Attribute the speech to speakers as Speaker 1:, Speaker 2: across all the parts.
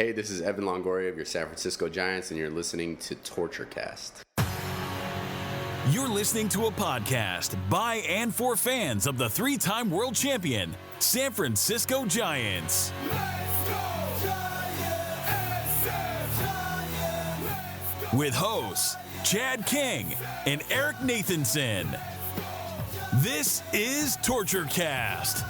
Speaker 1: Hey, this is Evan Longoria of your San Francisco Giants, and you're listening to Torture Cast.
Speaker 2: You're listening to a podcast by and for fans of the three-time world champion, San Francisco Giants. With hosts Chad King and Eric Nathanson. This is Torture Cast.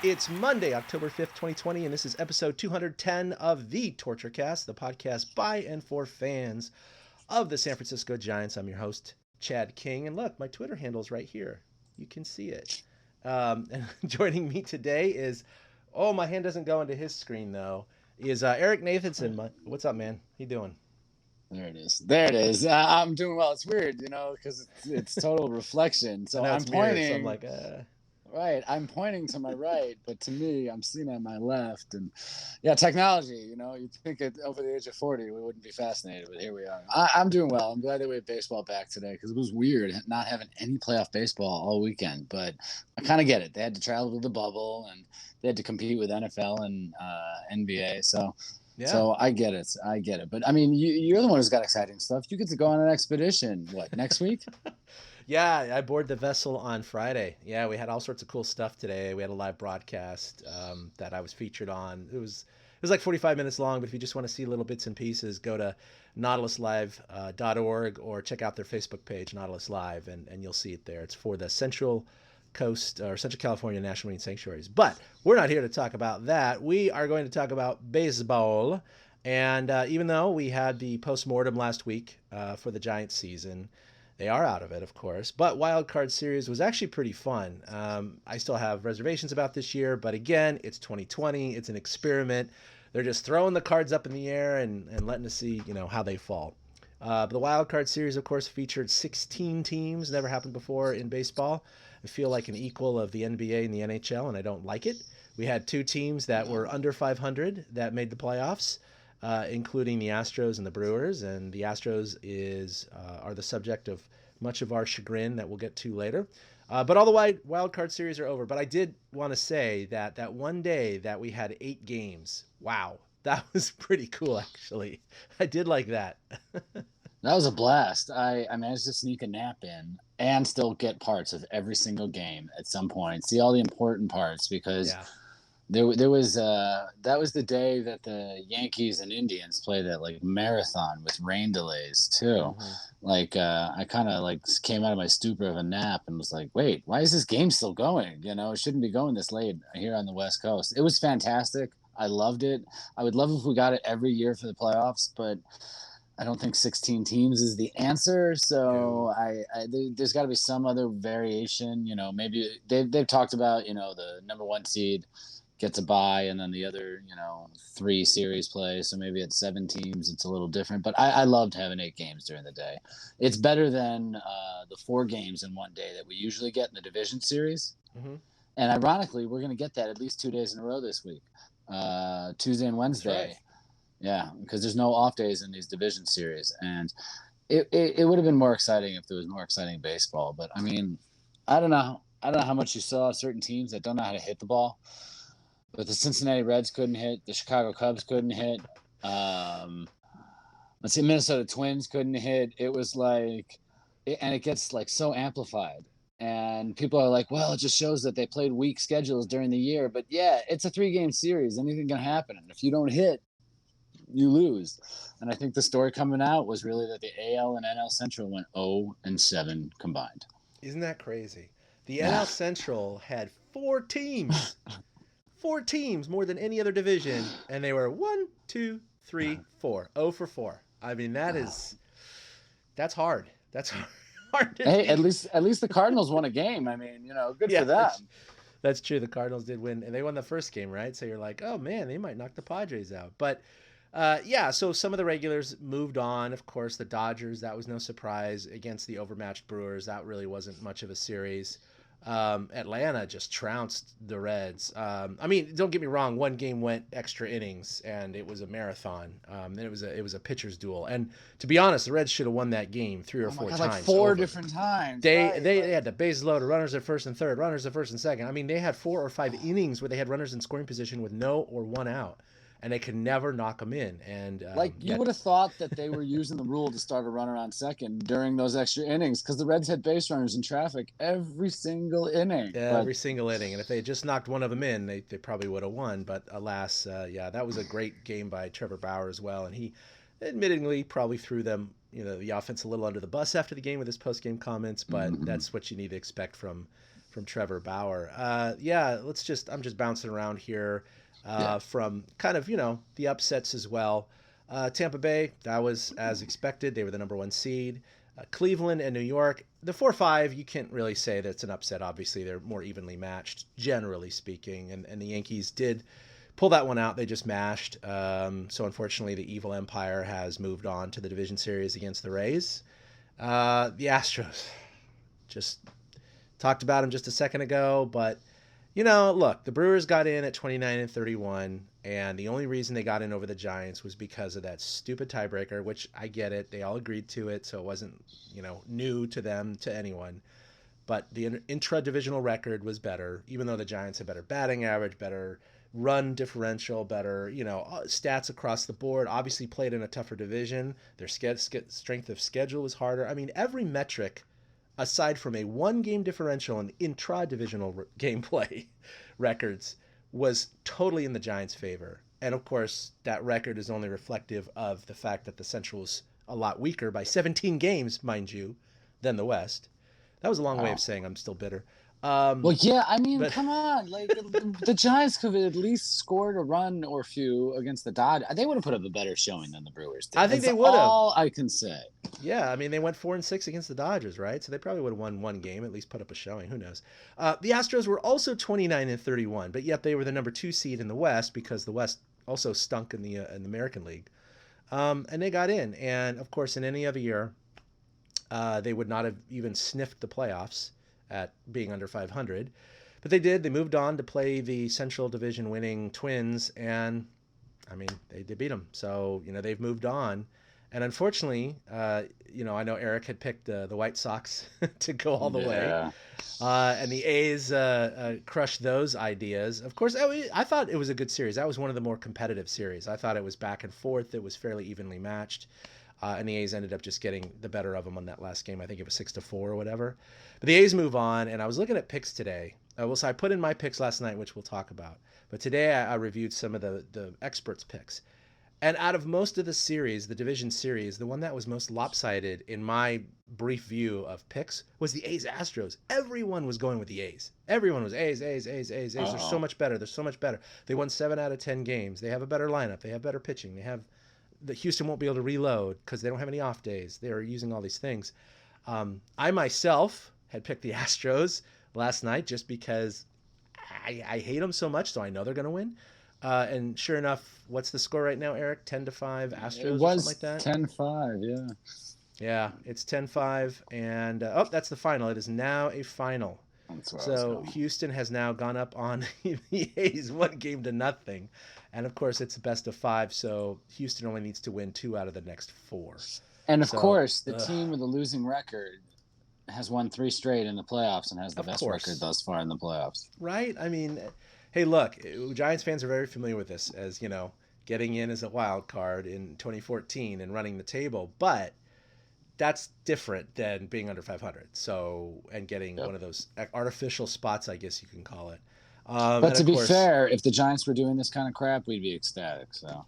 Speaker 3: It's Monday, October 5th, 2020, and this is episode 210 of the Torture Cast, the podcast by and for fans of the San Francisco Giants. I'm your host, Chad King, and look, my Twitter handle is right here. You can see it. And joining me today is, my hand doesn't go into his screen, though, is Eric Nathanson. What's up, man? How you doing?
Speaker 4: There it is. I'm doing well. It's weird, because it's total reflection. So I'm pointing.
Speaker 3: So I'm like,
Speaker 4: Right, I'm pointing to my right, but to me, I'm seen at my left. And yeah, technology, you'd think at over the age of 40, we wouldn't be fascinated, but here we are. I'm doing well. I'm glad that we have baseball back today because it was weird not having any playoff baseball all weekend, but I kind of get it. They had to travel to the bubble and they had to compete with NFL and NBA. So I get it. But I mean, you're the one who's got exciting stuff. You get to go on an expedition, next week?
Speaker 3: Yeah, I boarded the vessel on Friday. Yeah, we had all sorts of cool stuff today. We had a live broadcast that I was featured on. It was like 45 minutes long, but if you just want to see little bits and pieces, go to nautiluslive.org or check out their Facebook page, Nautilus Live, and you'll see it there. It's for the Central Coast or Central California National Marine Sanctuaries. But we're not here to talk about that. We are going to talk about baseball. And even though we had the postmortem last week for the Giants season, they are out of it, of course, but Wild Card Series was actually pretty fun. I still have reservations about this year, but again, it's 2020. It's an experiment. They're just throwing the cards up in the air and letting us see, how they fall. The Wild Card Series, of course, featured 16 teams. Never happened before in baseball. I feel like an equal of the NBA and the NHL, and I don't like it. We had two teams that were under 500 that made the playoffs. Including the Astros and the Brewers, and the Astros are the subject of much of our chagrin that we'll get to later. But all the wild card series are over. But I did want to say that one day that we had 8 games, wow, that was pretty cool, actually. I did like that.
Speaker 4: That was a blast. I managed to sneak a nap in and still get parts of every single game at some point. See all the important parts because... Yeah. There was that was the day that the Yankees and Indians played that marathon with rain delays too. Mm-hmm. I kind of came out of my stupor of a nap and was like, wait, why is this game still going? It shouldn't be going this late here on the West Coast. It was fantastic. I loved it. I would love if we got it every year for the playoffs, but I don't think 16 teams is the answer. So there's got to be some other variation. Maybe they've talked about the number 1 seed gets a bye, and then the other, 3 series play. So maybe at 7 teams, it's a little different. But I loved having 8 games during the day. It's better than the 4 games in one day that we usually get in the division series. Mm-hmm. And ironically, we're going to get that at least 2 days in a row this week, Tuesday and Wednesday. Right. Yeah, because there's no off days in these division series. And it would have been more exciting if there was more exciting baseball. But, I mean, I don't know how much you saw certain teams that don't know how to hit the ball. But the Cincinnati Reds couldn't hit. The Chicago Cubs couldn't hit. Minnesota Twins couldn't hit. It was and it gets so amplified. And people are like, well, it just shows that they played weak schedules during the year. But yeah, it's a 3-game series. Anything can happen. And if you don't hit, you lose. And I think the story coming out was really that the AL and NL Central went 0-7 combined.
Speaker 3: Isn't that crazy? The NL Central had 4 teams. 4 teams, more than any other division, and they were 1, 2, 3, 4. 0 for 4. I mean, that's hard. That's hard to
Speaker 4: Hey, at least the Cardinals won a game. I mean, good for them.
Speaker 3: That's true. The Cardinals did win, and they won the first game, right? So you're like, oh man, they might knock the Padres out. But so some of the regulars moved on. Of course, the Dodgers, that was no surprise against the overmatched Brewers. That really wasn't much of a series. Atlanta just trounced the Reds. I mean, don't get me wrong. One game went extra innings, and it was a marathon. And it was a pitcher's duel. And to be honest, the Reds should have won that game 3 or 4 times.
Speaker 4: Like 4 different times.
Speaker 3: They had the bases loaded, runners at first and third, runners at first and second. I mean, they had 4 or 5 innings where they had runners in scoring position with no or one out, and they could never knock them in. And
Speaker 4: you would have thought that they were using the rule to start a runner on second during those extra innings, because the Reds had base runners in traffic every single inning.
Speaker 3: Every single inning. And if they had just knocked one of them in, they probably would have won. But alas, that was a great game by Trevor Bauer as well. And he admittedly probably threw them, the offense a little under the bus after the game with his post-game comments, but that's what you need to expect from Trevor Bauer. I'm just bouncing around here. From kind of, the upsets as well. Tampa Bay, that was as expected. They were the number 1 seed. Cleveland and New York, the 4-5, you can't really say that's an upset. Obviously, they're more evenly matched, generally speaking. And the Yankees did pull that one out. They just mashed. So unfortunately, the evil empire has moved on to the division series against the Rays. The Astros, just talked about them just a second ago, but look, the Brewers got in at 29-31, and the only reason they got in over the Giants was because of that stupid tiebreaker, which I get it. They all agreed to it, so it wasn't, new to them, to anyone. But the intra-divisional record was better, even though the Giants had better batting average, better run differential, better, stats across the board. Obviously played in a tougher division. Their strength of schedule was harder. I mean, every metric aside from a 1-game differential and intra-divisional gameplay records, was totally in the Giants' favor. And of course, that record is only reflective of the fact that the Central was a lot weaker by 17 games, mind you, than the West. That was a long way of saying I'm still bitter.
Speaker 4: Come on. Like, the Giants could have at least scored a run or few against the Dodgers. They would have put up a better showing than the Brewers did.
Speaker 3: I think they would have.
Speaker 4: All I can say.
Speaker 3: Yeah, I mean, they went 4-6 against the Dodgers, right? So they probably would have won 1 game, at least put up a showing. Who knows? The Astros were also 29-31, but yet they were the number 2 seed in the West because the West also stunk in the American League. And they got in. And, of course, in any other year, they would not have even sniffed the playoffs at being under 500. But they did. They moved on to play the Central Division winning Twins, and, I mean, they beat them. So, they've moved on. And unfortunately, I know Eric had picked the White Sox to go all the way. And the A's crushed those ideas. Of course, I thought it was a good series. That was one of the more competitive series. I thought it was back and forth. It was fairly evenly matched. And the A's ended up just getting the better of them on that last game. I think it was 6-4 or whatever. But the A's move on, and I was looking at picks today. So I put in my picks last night, which we'll talk about. But today I reviewed some of the experts' picks. And out of most of the series, the division series, the one that was most lopsided in my brief view of picks was the A's-Astros. Everyone was going with the A's. Everyone was A's. They're so much better. They're so much better. They won 7 out of 10 games. They have a better lineup. They have better pitching. The Houston won't be able to reload because they don't have any off days. They're using all these things. I myself had picked the Astros last night just because I hate them so much, so I know they're going to win. And sure enough, what's the score right now, Eric? 10-5 Astros
Speaker 4: it was
Speaker 3: or something like that?
Speaker 4: 10-5, yeah.
Speaker 3: Yeah, it's 10-5, and that's the final. It is now a final. So Houston has now gone up on the A's 1-0. And of course, it's a best of 5, so Houston only needs to win 2 out of the next 4.
Speaker 4: And of course, the team with a losing record has won 3 straight in the playoffs and has the best record thus far in the playoffs.
Speaker 3: Right? I mean, hey, look, Giants fans are very familiar with this as, getting in as a wild card in 2014 and running the table, but that's different than being under 500. So, and getting one of those artificial spots, I guess you can call it.
Speaker 4: But to be fair, if the Giants were doing this kind of crap, we'd be ecstatic. So,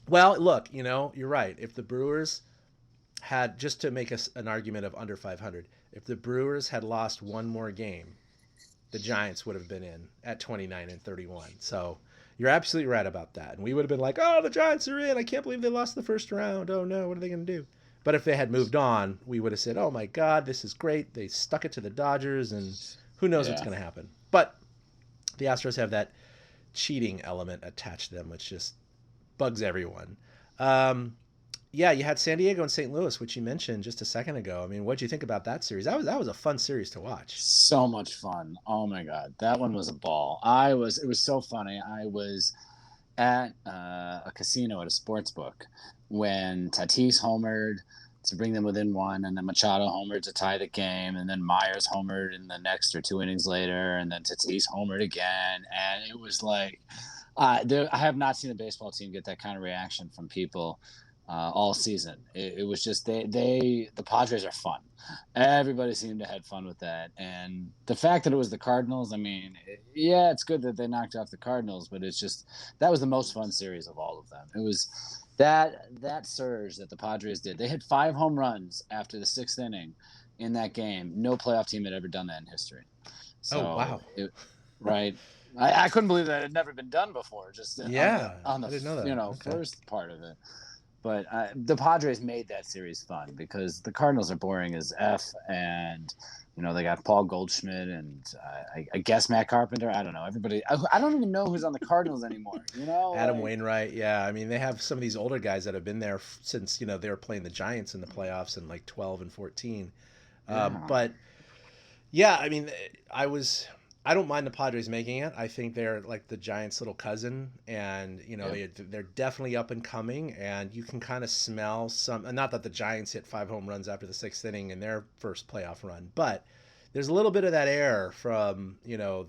Speaker 3: well, look, you're right. If the Brewers had, just to make an argument of under 500, if the Brewers had lost one more game, the Giants would have been in at 29-31. So you're absolutely right about that. And we would have been like, oh, the Giants are in. I can't believe they lost the first round. Oh, no, what are they going to do? But if they had moved on, we would have said, oh, my God, this is great. They stuck it to the Dodgers, and who knows what's going to happen. But the Astros have that cheating element attached to them, which just bugs everyone. Yeah, you had San Diego and St. Louis, which you mentioned just a second ago. I mean, what do you think about that series? That was a fun series to watch.
Speaker 4: So much fun. Oh my God. That one was a ball. It was so funny. I was at a casino at a sports book when Tatis homered to bring them within one, and then Machado homered to tie the game, and then Myers homered in the next or two innings later, and then Tatis homered again. And it was like, I have not seen a baseball team get that kind of reaction from people all season. It was just the Padres are fun. Everybody seemed to have fun with that, and the fact that it was the Cardinals. I mean, yeah, it's good that they knocked off the Cardinals, but it's just that was the most fun series of all of them. It was that surge that the Padres did. They hit 5 home runs after the 6th inning in that game. No playoff team had ever done that in history. So,
Speaker 3: oh wow!
Speaker 4: Right. I couldn't believe that it had never been done before. Just on the
Speaker 3: I didn't know that. Okay.
Speaker 4: First part of it. But the Padres made that series fun because the Cardinals are boring as F, and they got Paul Goldschmidt and I guess Matt Carpenter. I don't know. Everybody. I don't even know who's on the Cardinals anymore.
Speaker 3: Adam Wainwright. Yeah, I mean they have some of these older guys that have been there since they were playing the Giants in the playoffs in like 12 and 14. But yeah, I mean I don't mind the Padres making it. I think they're like the Giants' little cousin, and they're definitely up and coming. And you can kind of smell some. Not that the Giants hit 5 home runs after the 6th inning in their first playoff run, but there's a little bit of that air from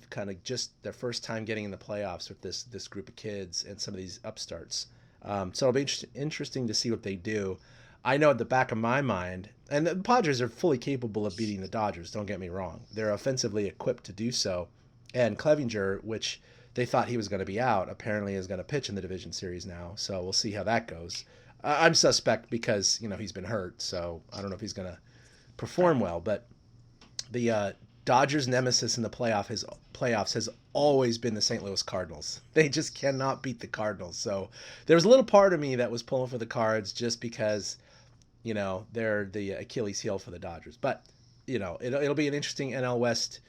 Speaker 3: kind of just their first time getting in the playoffs with this group of kids and some of these upstarts. So it'll be interesting to see what they do. I know at the back of my mind, and the Padres are fully capable of beating the Dodgers, don't get me wrong. They're offensively equipped to do so. And Clevinger, which they thought he was going to be out, apparently is going to pitch in the division series now. So we'll see how that goes. I'm suspect because, he's been hurt. So I don't know if he's going to perform well. But the Dodgers' nemesis in the playoffs has always been the St. Louis Cardinals. They just cannot beat the Cardinals. So there's a little part of me that was pulling for the Cards just because they're the Achilles heel for the Dodgers. But, it'll be an interesting NL West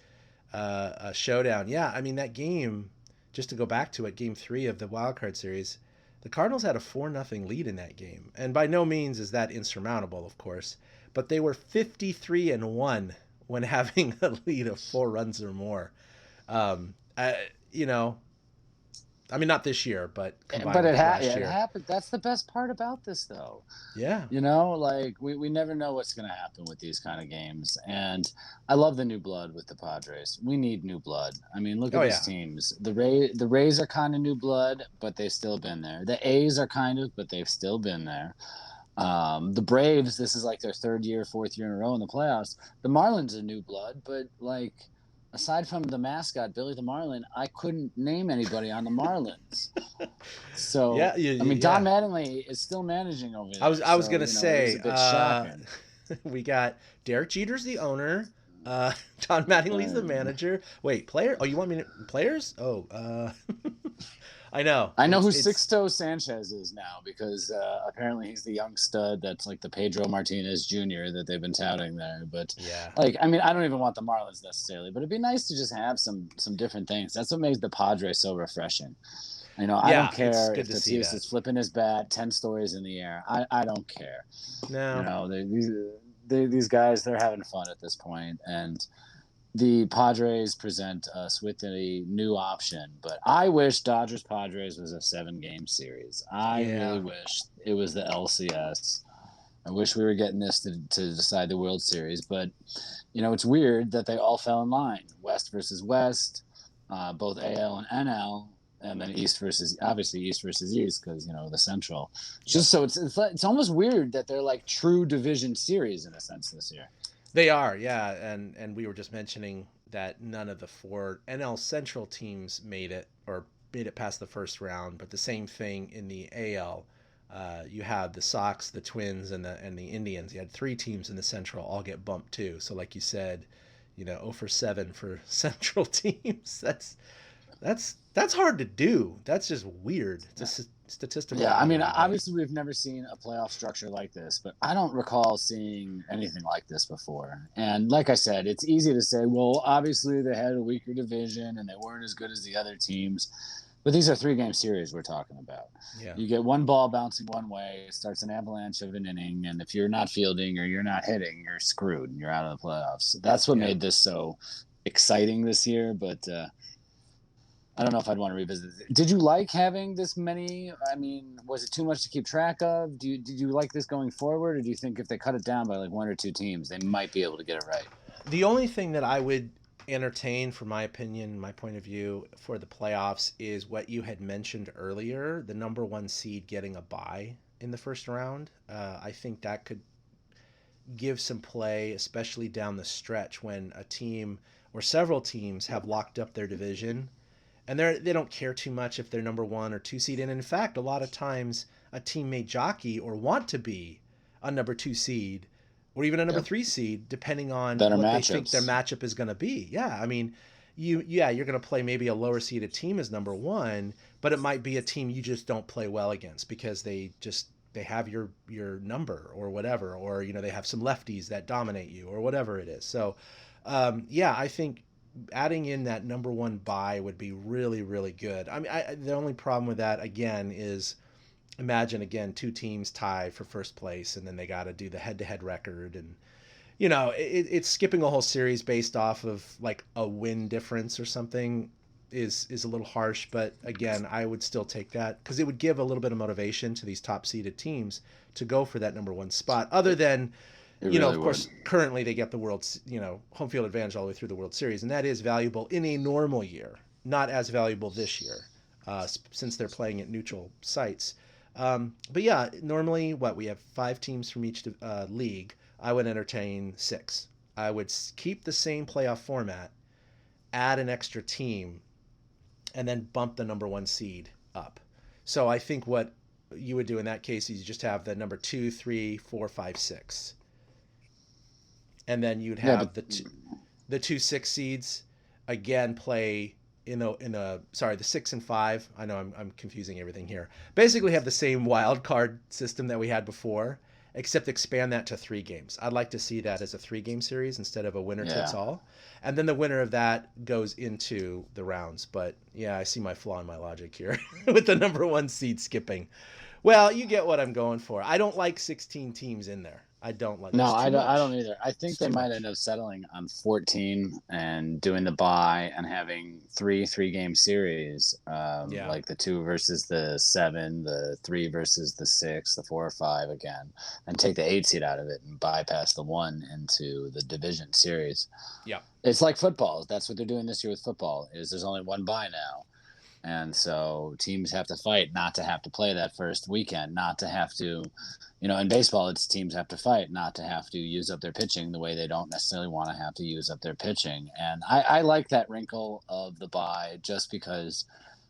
Speaker 3: showdown. Yeah, I mean, that game, just to go back to it, Game 3 of the Wild Card Series, the Cardinals had a 4-0 lead in that game. And by no means is that insurmountable, of course. But they were 53-1 when having a lead of 4 runs or more. I mean, not this year, but
Speaker 4: it happened. That's the best part about this, though.
Speaker 3: Yeah.
Speaker 4: We never know what's going to happen with these kind of games. And I love the new blood with the Padres. We need new blood. I mean, look at these teams. The Rays are kind of new blood, but they've still been there. The A's are kind of, but they've still been there. The Braves, this is like their 3rd year, 4th year in a row in the playoffs. The Marlins are new blood, but aside from the mascot, Billy the Marlin, I couldn't name anybody on the Marlins. So, Don Mattingly is still managing over there.
Speaker 3: I was going to say, it was a bit shocking. We got Derek Jeter's the owner. Don Mattingly's the manager. Wait, player? Oh, you want me to players? Oh, I know.
Speaker 4: I know who Sixto Sanchez is now because apparently he's the young stud that's like the Pedro Martinez Jr. that they've been touting there. But I don't even want the Marlins necessarily, but it'd be nice to just have some different things. That's what makes the Padres so refreshing. I don't care if Tatis is flipping his bat 10 stories in the air. I don't care.
Speaker 3: No.
Speaker 4: These guys, they're having fun at this point, and the Padres present us with a new option, but I wish Dodgers-Padres was a 7-game series. I really wish it was the LCS. I wish we were getting this to decide the World Series, but, it's weird that they all fell in line. West versus West, both AL and NL, and then East versus East because, the Central. Just so it's almost weird that they're like true division series in a sense this year.
Speaker 3: They are, yeah, and we were just mentioning that none of the 4 NL Central teams made it past the first round, but the same thing in the AL. You had the Sox, the Twins, and the Indians. You had 3 teams in the Central all get bumped too. So, like you said, 0 for 7 for Central teams. That's hard to do. That's just weird. It's a statistical.
Speaker 4: Yeah, I mean, obviously we've never seen a playoff structure like this, but I don't recall seeing anything like this before. And like I said, it's easy to say, well, obviously they had a weaker division and they weren't as good as the other teams. But these are 3-game series we're talking about.
Speaker 3: Yeah.
Speaker 4: You get one ball bouncing one way, it starts an avalanche of an inning, and if you're not fielding or you're not hitting, you're screwed and you're out of the playoffs. That's what made this so exciting this year, but I don't know if I'd want to revisit it. Did you like having this many? I mean, was it too much to keep track of? Did you like this going forward, or do you think if they cut it down by like 1 or 2 teams, they might be able to get it right?
Speaker 3: The only thing that I would entertain, from my opinion, my point of view, for the playoffs is what you had mentioned earlier, the number 1 seed getting a bye in the first round. I think that could give some play, especially down the stretch when a team or several teams have locked up their division, and they don't care too much if they're number 1 or 2 seed. And in fact, a lot of times a team may jockey or want to be a number 2 seed or even a number 3 seed, depending on
Speaker 4: better
Speaker 3: what
Speaker 4: matchups.
Speaker 3: they think their matchup is going to be. Yeah, I mean, you're going to play maybe a lower seeded team as number 1, but it might be a team you just don't play well against because they have your number or whatever, or they have some lefties that dominate you or whatever it is. So, I think adding in that number 1 bye would be really, really good. I mean, the only problem with that again is, imagine again 2 teams tie for first place, and then they got to do the head-to-head record, and it's skipping a whole series based off of like a win difference or something is a little harsh. But again, I would still take that because it would give a little bit of motivation to these top seeded teams to go for that number 1 spot. Other than of course, currently they get the home field advantage all the way through the World Series, and that is valuable in a normal year. Not as valuable this year, since they're playing at neutral sites. But yeah, normally we have 5 teams from each league. I would entertain 6. I would keep the same playoff format, add an extra team, and then bump the number 1 seed up. So I think what you would do in that case is you just have the number 2, 3, 4, 5, 6. And then you'd have the 2 6 seeds again play the 6 and 5. I know I'm confusing everything here. Basically have the same wild card system that we had before, except expand that to 3 games. I'd like to see that as a 3-game series instead of a winner takes all. And then the winner of that goes into the rounds. But yeah, I see my flaw in my logic here with the number 1 seed skipping. Well, you get what I'm going for. I don't like 16 teams in there. I don't like.
Speaker 4: No, I don't either. I think they might end up settling on 14 and doing the bye and having 3-game series, like the 2 versus the 7, the 3 versus the 6, the 4 or 5 again, and take the 8 seed out of it and bypass the 1 into the division series.
Speaker 3: Yeah,
Speaker 4: it's like football. That's what they're doing this year with football. There's only 1 bye now. And so teams have to fight not to have to play that first weekend, not to have to, in baseball, it's teams have to fight not to have to use up their pitching the way they don't necessarily want to have to use up their pitching. And I like that wrinkle of the bye just because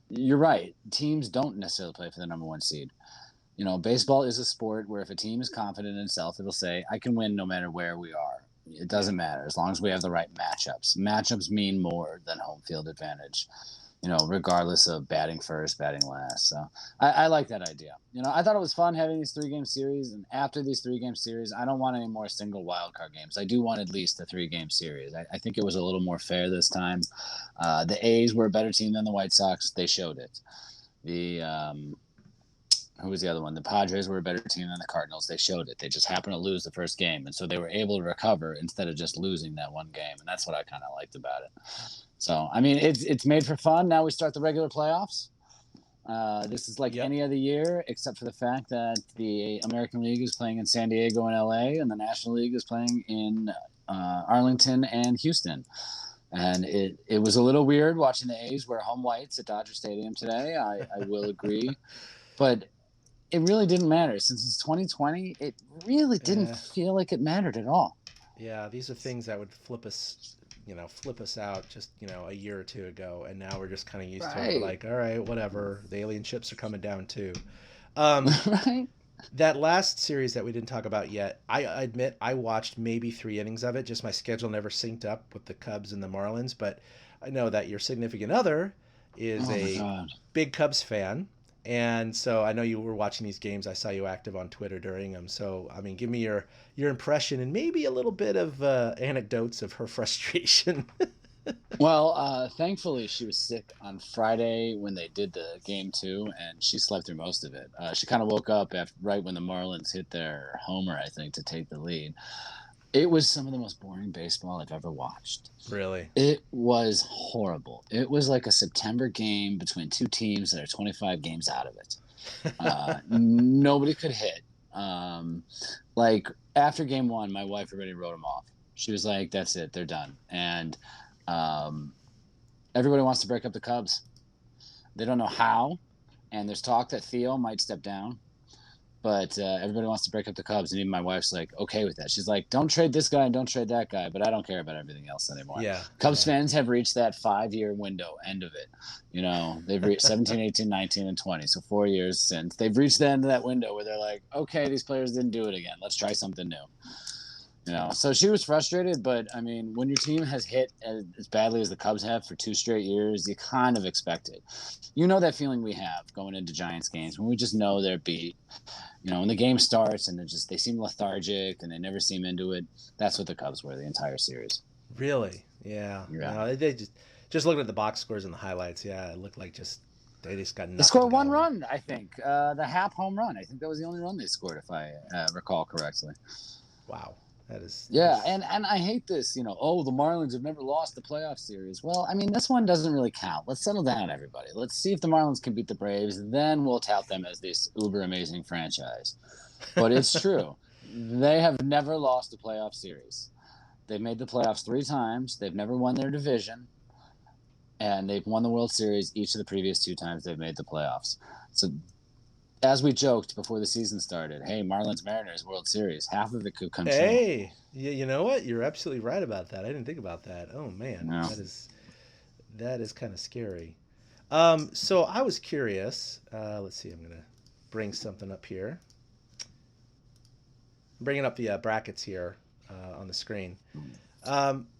Speaker 4: you're right. Teams don't necessarily play for the number 1 seed. Baseball is a sport where if a team is confident in itself, it'll say, I can win no matter where we are. It doesn't matter as long as we have the right matchups. Matchups mean more than home field advantage. Regardless of batting first, batting last. So I like that idea. I thought it was fun having these 3-game series. And after these 3-game series, I don't want any more single wildcard games. I do want at least a 3-game series. I think it was a little more fair this time. The A's were a better team than the White Sox. They showed it. Who was the other one? The Padres were a better team than the Cardinals. They showed it. They just happened to lose the first game. And so they were able to recover instead of just losing that 1 game. And that's what I kind of liked about it. So, I mean, it's made for fun. Now we start the regular playoffs. This is like any other year, except for the fact that the American League is playing in San Diego and LA, and the National League is playing in Arlington and Houston. And it was a little weird watching the A's wear home whites at Dodger Stadium today. I will agree. But it really didn't matter. Since it's 2020, it really didn't feel like it mattered at all.
Speaker 3: Yeah, these are things that would flip us out just, a year or 2 ago. And now we're just kind of used to it. We're like, all right, whatever. The alien ships are coming down too.
Speaker 4: Right.
Speaker 3: That last series that we didn't talk about yet, I admit I watched maybe 3 innings of it. Just my schedule never synced up with the Cubs and the Marlins. But I know that your significant other is a big Cubs fan. And so I know you were watching these games. I saw you active on Twitter during them. So, I mean, give me your impression and maybe a little bit of anecdotes of her frustration.
Speaker 4: Thankfully, she was sick on Friday when they did the game 2, and she slept through most of it. She kind of woke up right when the Marlins hit their homer, I think, to take the lead. It was some of the most boring baseball I've ever watched.
Speaker 3: Really?
Speaker 4: It was horrible. It was like a September game between two teams that are 25 games out of it. Nobody could hit. Like after game 1, my wife already wrote them off. She was like, "That's it, they're done." And everybody wants to break up the Cubs. They don't know how, and there's talk that Theo might step down. But everybody wants to break up the Cubs, and even my wife's like okay with that. She's like, "Don't trade this guy and don't trade that guy," but I don't care about everything else anymore.
Speaker 3: Yeah.
Speaker 4: Cubs fans have reached that 5-year window, end of it. You know, they've reached 17, 18, 19, and 20. So 4 years since they've reached the end of that window where they're like, okay, these players didn't do it again. Let's try something new. You know, so she was frustrated, but I mean, when your team has hit as badly as the Cubs have for 2 straight years, you kind of expect it. You know that feeling we have going into Giants games when we just know they're beat. You know, when the game starts and they seem lethargic and they never seem into it. That's what the Cubs were the entire series.
Speaker 3: Really? Yeah. No, they just looking at the box scores and the highlights. Yeah, it looked like they just got nothing.
Speaker 4: They scored 1 run, I think. The Happ home run. I think that was the only run they scored, if I recall correctly.
Speaker 3: Wow.
Speaker 4: And I hate this, you know, the Marlins have never lost the playoff series. Well, I mean, this one doesn't really count. Let's settle down, everybody. Let's see if the Marlins can beat the Braves. Then we'll tout them as this uber amazing franchise. But it's true. They have never lost a playoff series. They've made the playoffs 3 times. They've never won their division. And they've won the World Series each of the previous 2 times they've made the playoffs. So as we joked before the season started, hey, Marlins Mariners World Series, half of it could come true.
Speaker 3: Hey, you know what? You're absolutely right about that. I didn't think about that. Oh man, no. that is kind of scary. So I was curious. Let's see. I'm gonna bring something up here. I'm bringing up the brackets here on the screen.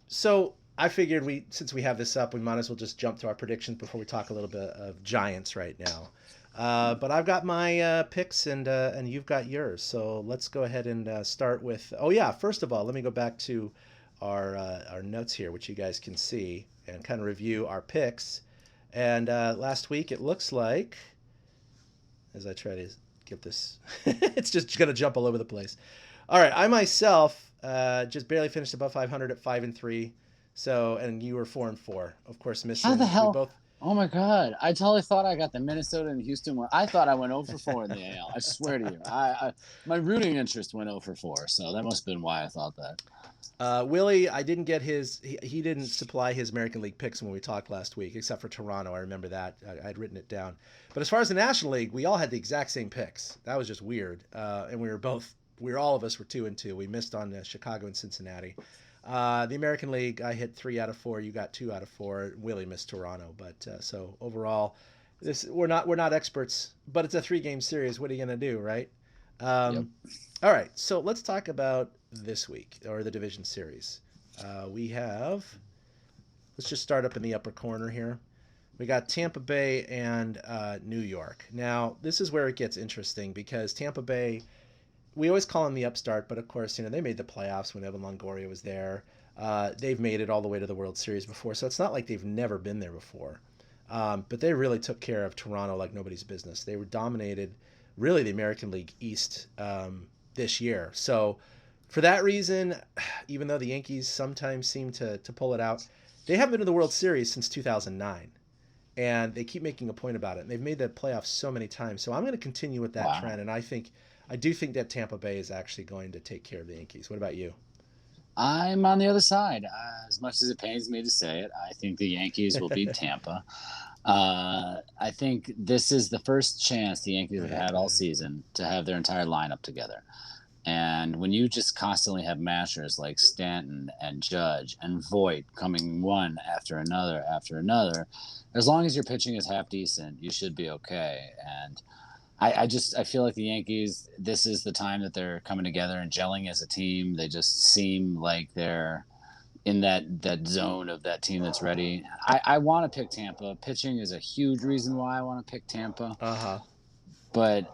Speaker 3: So I figured since we have this up, we might as well just jump to our predictions before we talk a little bit of Giants right now. But I've got my picks and you've got yours. So let's go ahead and start with. Oh yeah, first of all, let me go back to our notes here, which you guys can see, and kind of review our picks. And last week, it looks like, as I try to get this, it's just gonna jump all over the place. All right, I myself just barely finished above 500 at 5-3. So, and you were 4-4. Of course, missing.
Speaker 4: How the hell? Oh my God! I totally thought I got the Minnesota and Houston one. I thought I went 0-4 in the AL. I swear to you, my rooting interest went 0-4. So that must have been why I thought that.
Speaker 3: Willie, I didn't get his. He didn't supply his American League picks when we talked last week, except for Toronto. I remember that. I'd written it down. But as far as the National League, we all had the exact same picks. That was just weird. And all of us were 2-2. We missed on Chicago and Cincinnati. The American League, I hit 3 out of 4. You got 2 out of 4. Willie missed Toronto, but so overall, we're not experts. But it's a 3-game series. What are you gonna do, right? Yep. All right. So let's talk about this week or the division series. Let's just start up in the upper corner here. We got Tampa Bay and New York. Now this is where it gets interesting because Tampa Bay. We always call them the upstart, but of course, they made the playoffs when Evan Longoria was there. They've made it all the way to the World Series before, so it's not like they've never been there before. But they really took care of Toronto like nobody's business. They were dominated, really, the American League East this year. So for that reason, even though the Yankees sometimes seem to pull it out, they haven't been to the World Series since 2009. And they keep making a point about it. And they've made the playoffs so many times. So I'm going to continue with that trend, and I do think that Tampa Bay is actually going to take care of the Yankees. What about you?
Speaker 4: I'm on the other side. As much as it pains me to say it, I think the Yankees will beat Tampa. I think this is the first chance the Yankees have had all season to have their entire lineup together. And when you just constantly have mashers like Stanton and Judge and Voit coming one after another, as long as your pitching is half decent, you should be okay. And I feel like the Yankees, this is the time that they're coming together and gelling as a team. They just seem like they're in that zone of that team that's ready. I want to pick Tampa. Pitching is a huge reason why I want to pick Tampa.
Speaker 3: Uh-huh.
Speaker 4: But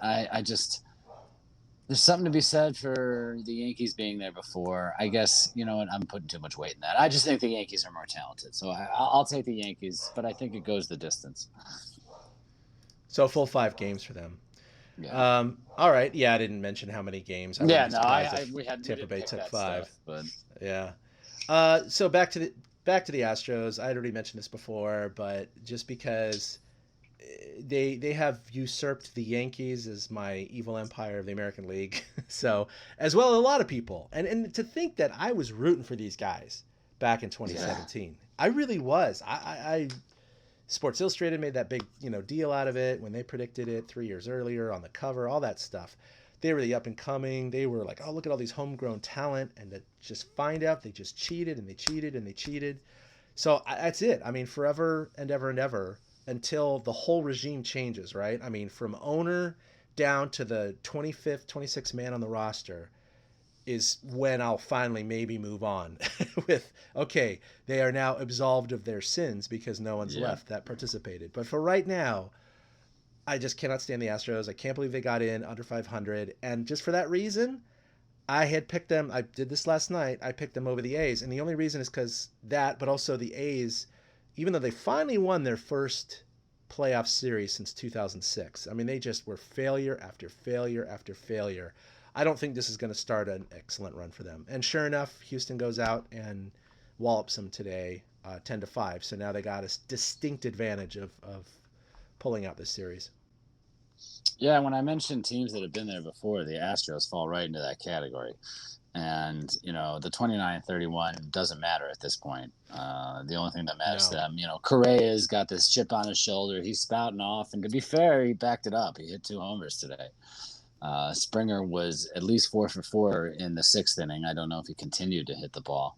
Speaker 4: There's something to be said for the Yankees being there before. I guess, you know what, I'm putting too much weight in that. I just think the Yankees are more talented. So I'll take the Yankees, but I think it goes the distance.
Speaker 3: So a full 5 games for them.
Speaker 4: Yeah.
Speaker 3: All right. Yeah, I didn't mention how many games. I wouldn't
Speaker 4: Yeah,
Speaker 3: be
Speaker 4: no,
Speaker 3: surprised if
Speaker 4: we
Speaker 3: Tampa
Speaker 4: didn't
Speaker 3: Bay
Speaker 4: pick
Speaker 3: took
Speaker 4: that
Speaker 3: 5.
Speaker 4: stuff, but
Speaker 3: Yeah. So back to the Astros. I had already mentioned this before, but just because they have usurped the Yankees as my evil empire of the American League, so as well a lot of people, and to think that I was rooting for these guys back in 2017, I really was. I Sports Illustrated made that big deal out of it when they predicted it 3 years earlier on the cover, all that stuff. They were the up and coming. They were like, oh, look at all these homegrown talent, and to just find out they just cheated and they cheated and they cheated. So that's it. I mean, forever and ever and ever until the whole regime changes, right? I mean, from owner down to the 25th, 26th man on the roster is when I'll finally maybe move on with, okay, they are now absolved of their sins because no one's left that participated. But for right now, I just cannot stand the Astros. I can't believe they got in under 500. And just for that reason, I had picked them. I did this last night. I picked them over the A's. And the only reason is because that, but also the A's, even though they finally won their first playoff series since 2006, I mean, they just were failure after failure after failure. I don't think this is going to start an excellent run for them. And sure enough, Houston goes out and wallops them today 10-5. So now they got a distinct advantage of pulling out this series.
Speaker 4: yeah, when I mentioned teams that have been there before, the Astros fall right into that category. And, the 29-31 doesn't matter at this point. The only thing that matters to them, Correa's got this chip on his shoulder. He's spouting off. And to be fair, he backed it up. He hit 2 homers today. Springer was at least 4 for 4 in the 6th inning. I don't know if he continued to hit the ball.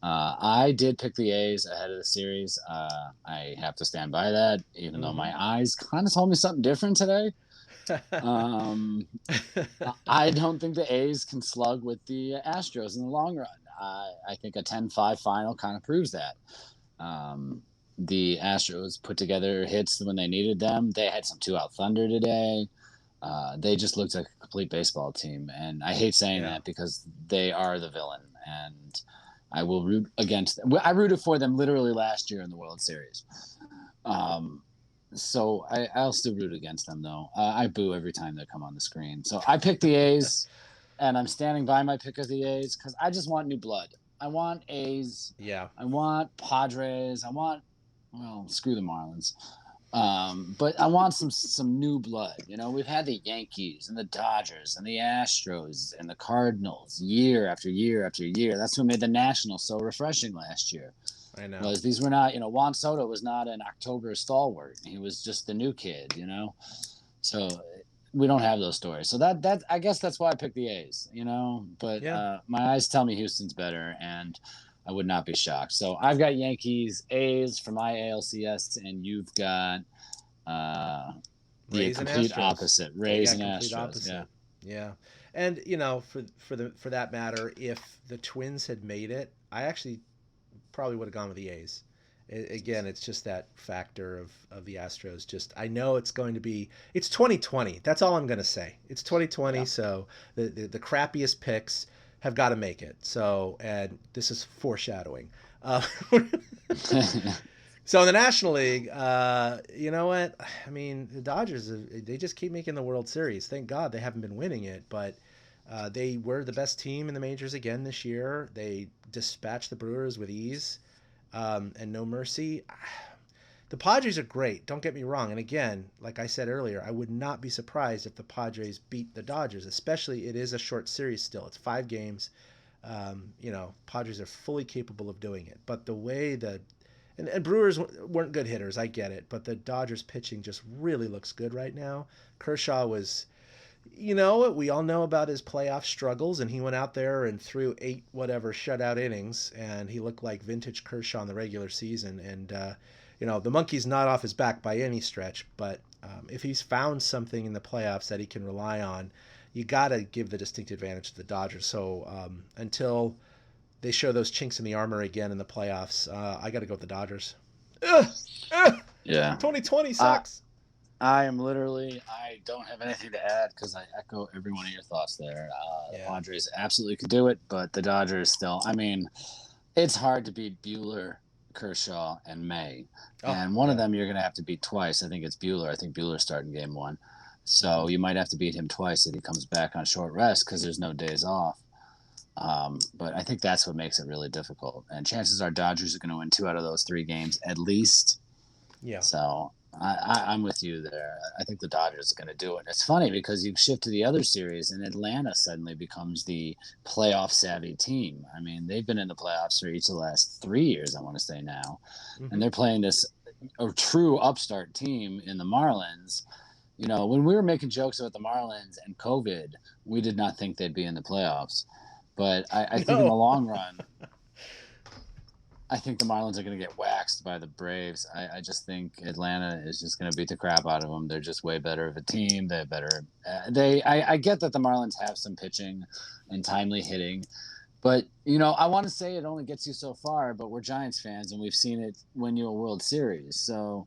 Speaker 4: I did pick the A's ahead of the series. I have to stand by that, even though my eyes kind of told me something different today. I don't think the A's can slug with the Astros in the long run. I think a 10-5 final kind of proves that. The Astros put together hits when they needed them. They had some 2-out thunder today. They just looked like a complete baseball team. And I hate saying that because they are the villain. And I will root against them. I rooted for them literally last year in the World Series. So I'll still root against them, though. I boo every time they come on the screen. So I picked the A's, and I'm standing by my pick of the A's because I just want new blood. I want A's.
Speaker 3: Yeah.
Speaker 4: I want Padres. Screw the Marlins. But I want some new blood. We've had the Yankees and the Dodgers and the Astros and the Cardinals year after year after year. That's what made the Nationals so refreshing last year.
Speaker 3: I know.
Speaker 4: Was these were not, Juan Soto was not an October stalwart. He was just the new kid, So we don't have those stories. So that I guess that's why I picked the A's, But my eyes tell me Houston's better, and I would not be shocked. So I've got Yankees, A's for my ALCS, and you've got the complete opposite. Rays and Astros.
Speaker 3: Yeah. And for that matter, if the Twins had made it, I actually probably would have gone with the A's. Again, it's just that factor of the Astros. Just I know it's 2020. That's all I'm going to say. It's 2020, so the crappiest picks have got to make it. So, and this is foreshadowing. So in the National League, you know what? I mean, the Dodgers, they just keep making the World Series. Thank God they haven't been winning it, but they were the best team in the majors again this year. They dispatched the Brewers with ease and no mercy. The Padres are great, don't get me wrong. And again, like I said earlier, I would not be surprised if the Padres beat the Dodgers, especially it is a short series still. It's 5 games. Padres are fully capable of doing it. But the way and Brewers weren't good hitters, I get it. But the Dodgers pitching just really looks good right now. Kershaw was... we all know about his playoff struggles, and he went out there and threw 8 shutout innings, and he looked like vintage Kershaw in the regular season. And, the monkey's not off his back by any stretch, but if he's found something in the playoffs that he can rely on, you got to give the distinct advantage to the Dodgers. So until they show those chinks in the armor again in the playoffs, I got to go with the Dodgers. Yeah. 2020 sucks.
Speaker 4: I don't have anything to add because I echo every one of your thoughts there. The Padres absolutely could do it, but the Dodgers still, I mean, it's hard to beat Buehler, Kershaw, and May. And one of them you're going to have to beat twice. I think it's Buehler. I think Buehler's starting game 1. So you might have to beat him twice if he comes back on short rest because there's no days off. But I think that's what makes it really difficult. And chances are Dodgers are going to win 2 out of those 3 games at least. Yeah. So I'm with you there. I think the Dodgers are going to do it. It's funny because you shift to the other series and Atlanta suddenly becomes the playoff savvy team. I mean, they've been in the playoffs for each of the last 3 years, I want to say now. Mm-hmm. And they're playing this a true upstart team in the Marlins. You know, when we were making jokes about the Marlins and COVID, we did not think they'd be in the playoffs. But I think in the long run, I think the Marlins are going to get waxed by the Braves. I just think Atlanta is just going to beat the crap out of them. They're just way better of a team. They're better. I get that the Marlins have some pitching and timely hitting. But, you know, I want to say it only gets you so far, but we're Giants fans, and we've seen it win you a World Series. So,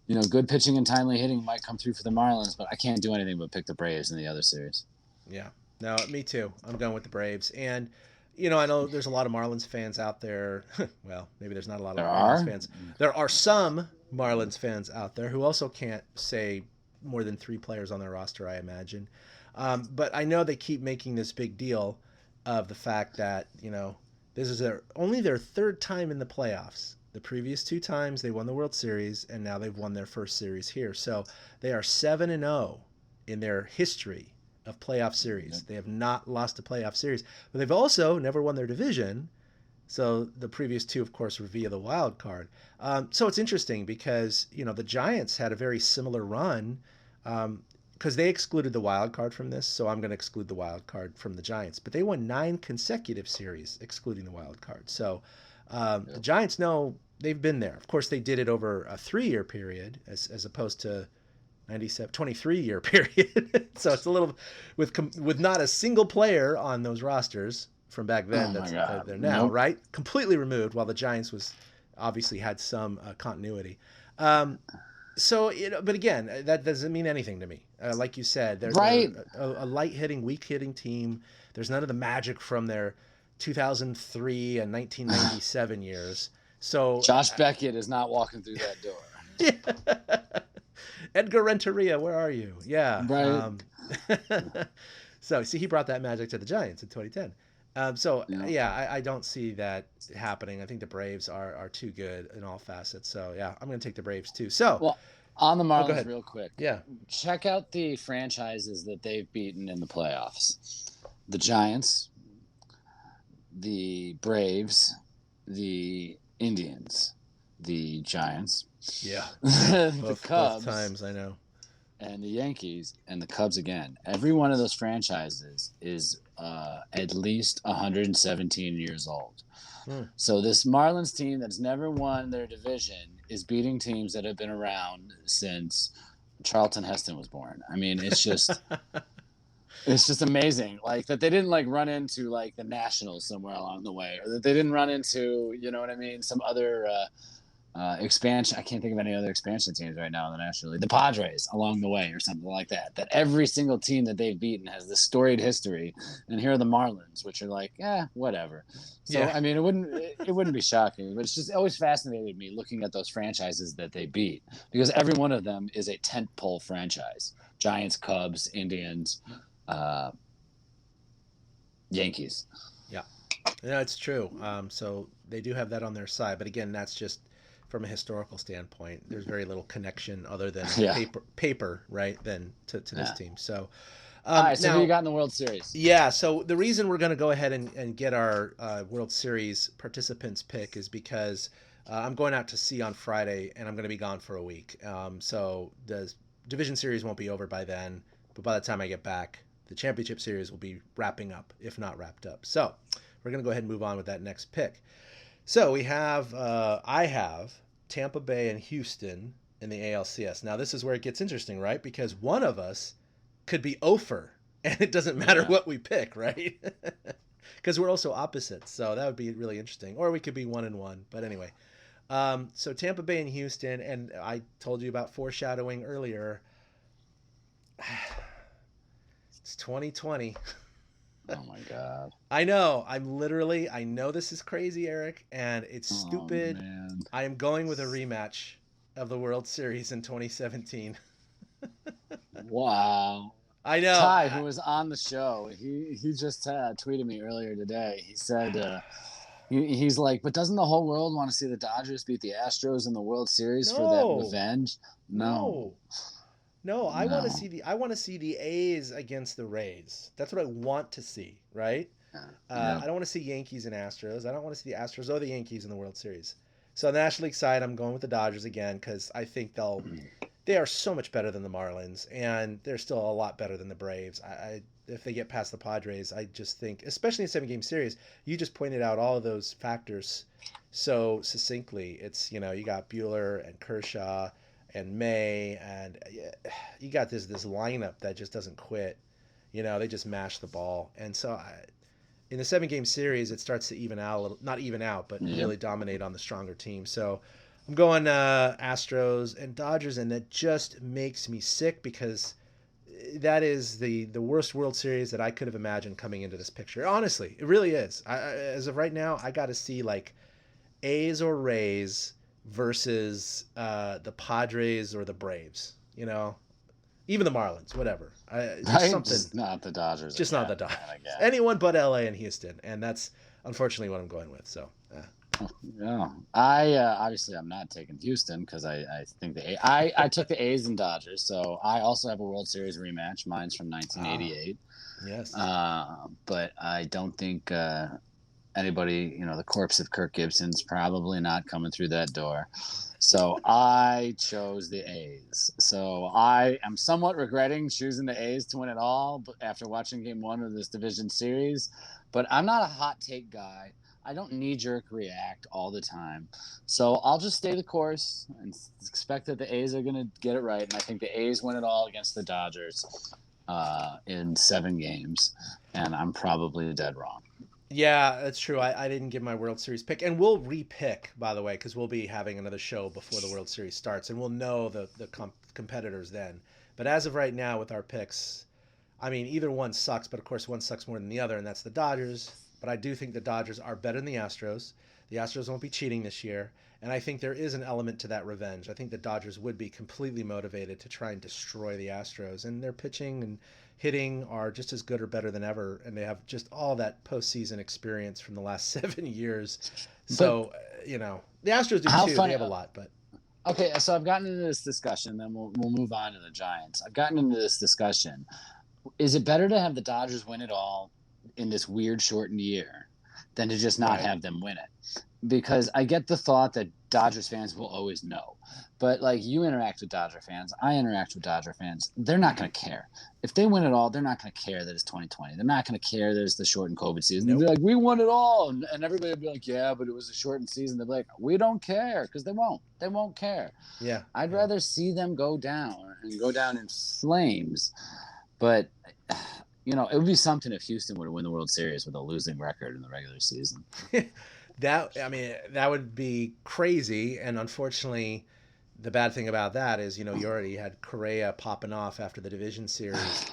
Speaker 4: you know, good pitching and timely hitting might come through for the Marlins, but I can't do anything but pick the Braves in the other series.
Speaker 3: Yeah. No, me too. I'm going with the Braves. And, you know, I know there's a lot of Marlins fans out there. Well, maybe there's not a lot of Marlins fans. There are some Marlins fans out there who also can't say more than 3 players on their roster, I imagine. But I know they keep making this big deal of the fact that, you know, this is only their 3rd time in the playoffs. The previous 2 times they won the World Series, and now they've won their first series here. So they are 7-0 in their history of playoff series. They have not lost a playoff series, but they've also never won their division. So the previous 2, of course, were via the wild card. So it's interesting because, you know, the Giants had a very similar run because they excluded the wild card from this. So I'm going to exclude the wild card from the Giants, but they won 9 consecutive series, excluding the wild card. So the Giants know they've been there. Of course, they did it over a 3-year period as opposed to 23-year period. So it's a little with not a single player on those rosters from back then they're now, right? Completely removed, while the Giants was obviously had some continuity. So, you know, but again, that doesn't mean anything to me. Like you said, they're a light hitting, weak hitting team. There's none of the magic from their 2003 and 1997 years. So
Speaker 4: Josh Beckett is not walking through that door.
Speaker 3: Yeah. Edgar Renteria, where are you? Yeah.
Speaker 4: Right.
Speaker 3: So, see, he brought that magic to the Giants in 2010. I don't see that happening. I think the Braves are too good in all facets. So, yeah, I'm going to take the Braves too. So,
Speaker 4: well, on the Marlins real quick.
Speaker 3: Yeah.
Speaker 4: Check out the franchises that they've beaten in the playoffs. The Giants, the Braves, the Indians, the Giants.
Speaker 3: Yeah.
Speaker 4: The Cubs.
Speaker 3: Both times, I know.
Speaker 4: And the Yankees and the Cubs again. Every one of those franchises is at least 117 years old. So this Marlins team that's never won their division is beating teams that have been around since Charlton Heston was born. I mean, it's just it's just amazing. Like that they didn't like run into like the Nationals somewhere along the way, or that they didn't run into, you know what I mean, some other expansion. I can't think of any other expansion teams right now in the National League. The Padres along the way or something like that. That every single team that they've beaten has this storied history. And here are the Marlins, which are like, whatever. So, I mean, it wouldn't be shocking, but it's just always fascinated me looking at those franchises that they beat, because every one of them is a tentpole franchise. Giants, Cubs, Indians, Yankees.
Speaker 3: Yeah, it's true. So they do have that on their side. But again, that's just from a historical standpoint. There's very little connection other than paper, right, than to this team. So,
Speaker 4: all right, so who you got in the World Series?
Speaker 3: Yeah, so the reason we're going to go ahead and get our World Series participants pick is because I'm going out to sea on Friday, and I'm going to be gone for a week. So the Division Series won't be over by then, but by the time I get back, the Championship Series will be wrapping up, if not wrapped up. So we're going to go ahead and move on with that next pick. So we have, I have Tampa Bay and Houston in the ALCS. Now this is where it gets interesting, right? Because one of us could be Ofer, and it doesn't matter what we pick, right? Because we're also opposites, so that would be really interesting. Or we could be 1-1. But anyway, so Tampa Bay and Houston, and I told you about foreshadowing earlier. It's 2020.
Speaker 4: Oh my God.
Speaker 3: I know. I know this is crazy, Eric, and it's stupid.
Speaker 4: Man.
Speaker 3: I am going with a rematch of the World Series in 2017.
Speaker 4: Wow.
Speaker 3: I know.
Speaker 4: Ty, who was on the show, he just tweeted me earlier today. He said, he's like, but doesn't the whole world want to see the Dodgers beat the Astros in the World Series for that revenge? No.
Speaker 3: I want to see the A's against the Rays. That's what I want to see, right? I don't want to see Yankees and Astros. I don't want to see the Astros or the Yankees in the World Series. So on the National League side, I'm going with the Dodgers again because I think they are so much better than the Marlins, and they're still a lot better than the Braves. If they get past the Padres, I just think, especially in a 7-game series, you just pointed out all of those factors so succinctly. It's, you got Buehler and Kershaw and May, and you got this lineup that just doesn't quit. They just mash the ball. And so in the 7-game series, it starts to even out a little, not even out, but really dominate on the stronger team. So I'm going Astros and Dodgers, and that just makes me sick because that is the worst World Series that I could have imagined coming into this picture. Honestly, it really is. As of right now, I got to see like A's or Rays versus the Padres or the Braves. Even the Marlins, whatever. Something.
Speaker 4: Just not the Dodgers.
Speaker 3: Just not the Dodgers. Anyone but LA and Houston, and that's unfortunately what I'm going with. So.
Speaker 4: Yeah, obviously I'm not taking Houston because I think I took the A's and Dodgers, so I also have a World Series rematch. Mine's from 1988.
Speaker 3: Yes.
Speaker 4: But I don't think anybody, the corpse of Kirk Gibson's probably not coming through that door. So I chose the A's. So I am somewhat regretting choosing the A's to win it all after watching Game 1 of this division series. But I'm not a hot take guy. I don't knee-jerk react all the time. So I'll just stay the course and expect that the A's are going to get it right. And I think the A's win it all against the Dodgers in 7 games. And I'm probably dead wrong.
Speaker 3: Yeah, that's true. I didn't give my World Series pick. And we'll re-pick, by the way, because we'll be having another show before the World Series starts. And we'll know the competitors then. But as of right now with our picks, I mean, either one sucks. But, of course, one sucks more than the other, and that's the Dodgers. But I do think the Dodgers are better than the Astros. The Astros won't be cheating this year. And I think there is an element to that revenge. I think the Dodgers would be completely motivated to try and destroy the Astros. And their pitching and hitting are just as good or better than ever. And they have just all that postseason experience from the last 7 years. So, the Astros do too. They have a lot. But
Speaker 4: okay, so I've gotten into this discussion. Then we'll move on to the Giants. I've gotten into this discussion. Is it better to have the Dodgers win it all in this weird shortened year than to just not have them win it? Because I get the thought that Dodgers fans will always know, but like you interact with Dodger fans, I interact with Dodger fans. They're not going to care if they win it all. They're not going to care that it's 2020. They're not going to care that it's the shortened COVID season. They'll be like, we won it all. And everybody will be like, yeah, but it was a shortened season. They'll be like, we don't care, because they won't care.
Speaker 3: Yeah.
Speaker 4: I'd rather see them go down in flames. But it would be something if Houston were to win the World Series with a losing record in the regular season.
Speaker 3: That would be crazy. And unfortunately, the bad thing about that is, you already had Correa popping off after the division series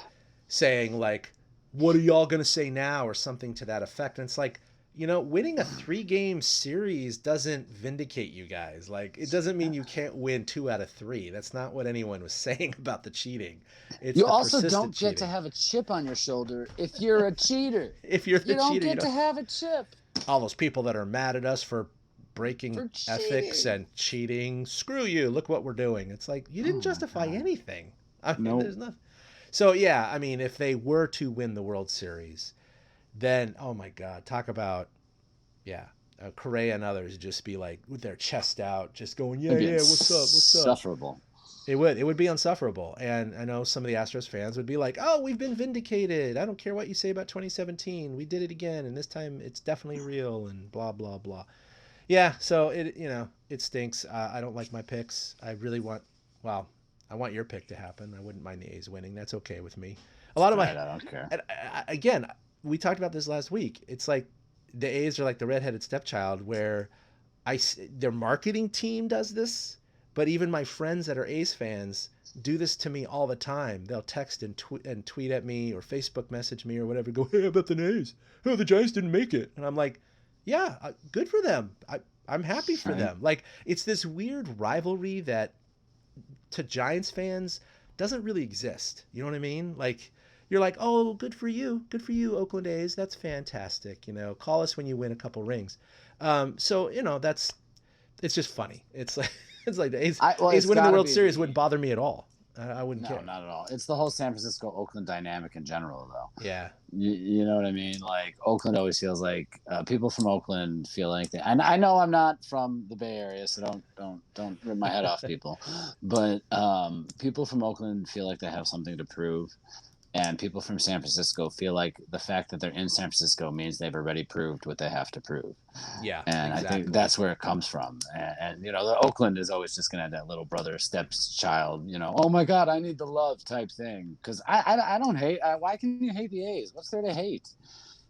Speaker 3: saying, like, what are y'all going to say now, or something to that effect. And it's like, winning a 3-game series doesn't vindicate you guys. Like, it doesn't mean you can't win 2 out of 3. That's not what anyone was saying about the cheating.
Speaker 4: You also don't get to have a chip on your shoulder if you're a cheater.
Speaker 3: If you're the cheater,
Speaker 4: you don't get to have a chip.
Speaker 3: All those people that are mad at us for breaking ethics and cheating, screw you. Look what we're doing. It's like, you didn't justify anything. There's nothing. So, yeah, if they were to win the World Series, then, oh my God, talk about, Correa and others just be like with their chest out, just going, yeah, what's up?
Speaker 4: Insufferable.
Speaker 3: It would be insufferable. And I know some of the Astros fans would be like, oh, we've been vindicated. I don't care what you say about 2017. We did it again, and this time it's definitely real, and blah, blah, blah. Yeah, so it stinks. I don't like my picks. I want your pick to happen. I wouldn't mind the A's winning. That's okay with me. I
Speaker 4: don't care.
Speaker 3: Again, we talked about this last week. It's like the A's are like the redheaded stepchild, where their marketing team does this, but even my friends that are A's fans do this to me all the time. They'll text and tweet at me or Facebook message me or whatever. Go, hey, how about the A's? Oh, the Giants didn't make it. And I'm like, yeah, good for them. I'm happy for them. Like, it's this weird rivalry that to Giants fans doesn't really exist. You know what I mean? Like, you're like, oh, good for you, Oakland A's. That's fantastic. You know, call us when you win a couple rings. So you know, it's just funny. It's like the A's winning the World Series wouldn't bother me at all. I wouldn't care.
Speaker 4: No, not at all. It's the whole San Francisco Oakland dynamic in general, though.
Speaker 3: Yeah.
Speaker 4: You know what I mean? Like, Oakland always feels like people from Oakland feel like they. And I know I'm not from the Bay Area, so don't rip my head off, people. But people from Oakland feel like they have something to prove. And people from San Francisco feel like the fact that they're in San Francisco means they've already proved what they have to prove.
Speaker 3: Yeah,
Speaker 4: and exactly. I think that's where it comes from. And you know, the Oakland is always just going to have that little brother stepchild, you know, oh my God, I need the love type thing. Because I don't hate. Why can you hate the A's? What's there to hate?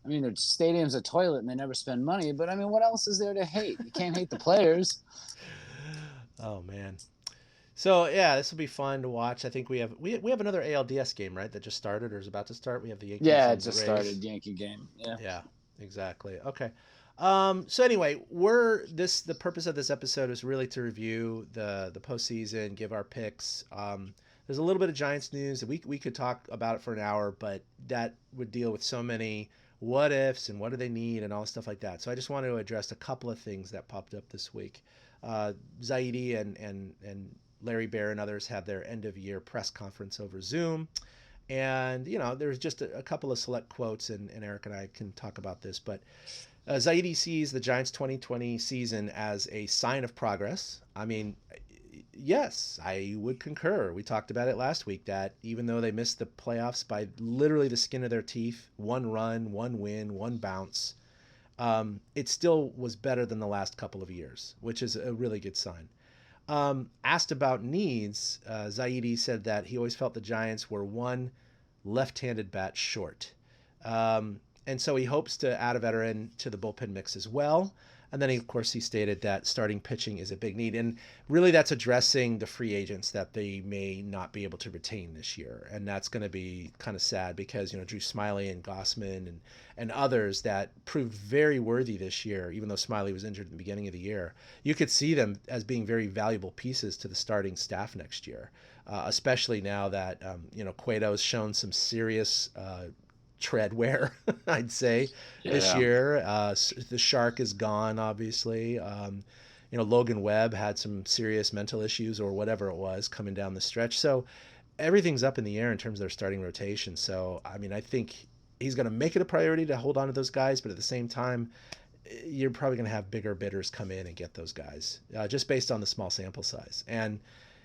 Speaker 4: I mean, their stadium's a toilet and they never spend money. But I mean, what else is there to hate? You can't hate the players.
Speaker 3: Oh man. So yeah, this will be fun to watch. I think we have another ALDS game, right? That just started or is about to start. We have the Yankees.
Speaker 4: Yeah, it just started. Yankee game. Yeah.
Speaker 3: Yeah, exactly. Okay. So anyway, the purpose of this episode is really to review the postseason, give our picks. There's a little bit of Giants news. We could talk about it for an hour, but that would deal with so many what ifs and what do they need and all stuff like that. So I just wanted to address a couple of things that popped up this week. Zaidi and Larry Bear and others had their end of year press conference over Zoom. And, you know, there's just a couple of select quotes, and Eric and I can talk about this. But Zaidi sees the Giants 2020 season as a sign of progress. I mean, yes, I would concur. We talked about it last week that even though they missed the playoffs by literally the skin of their teeth, 1 run, 1 win, 1 bounce, it still was better than the last couple of years, which is a really good sign. Asked about needs, Zaidi said that he always felt the Giants were one left-handed bat short. And so he hopes to add a veteran to the bullpen mix as well. And then, of course, he stated that starting pitching is a big need. And really that's addressing the free agents that they may not be able to retain this year. And that's going to be kind of sad because, you know, Drew Smiley and Gossman and others that proved very worthy this year, even though Smiley was injured at the beginning of the year, you could see them as being very valuable pieces to the starting staff next year, especially now that, you know, Cueto's shown some serious tread wear, I'd say, this year. The Shark is gone, obviously. You know, Logan Webb had some serious mental issues or whatever it was coming down the stretch. So everything's up in the air in terms of their starting rotation. So, I mean, I think he's going to make it a priority to hold on to those guys, but at the same time, you're probably going to have bigger bidders come in and get those guys, just based on the small sample size. And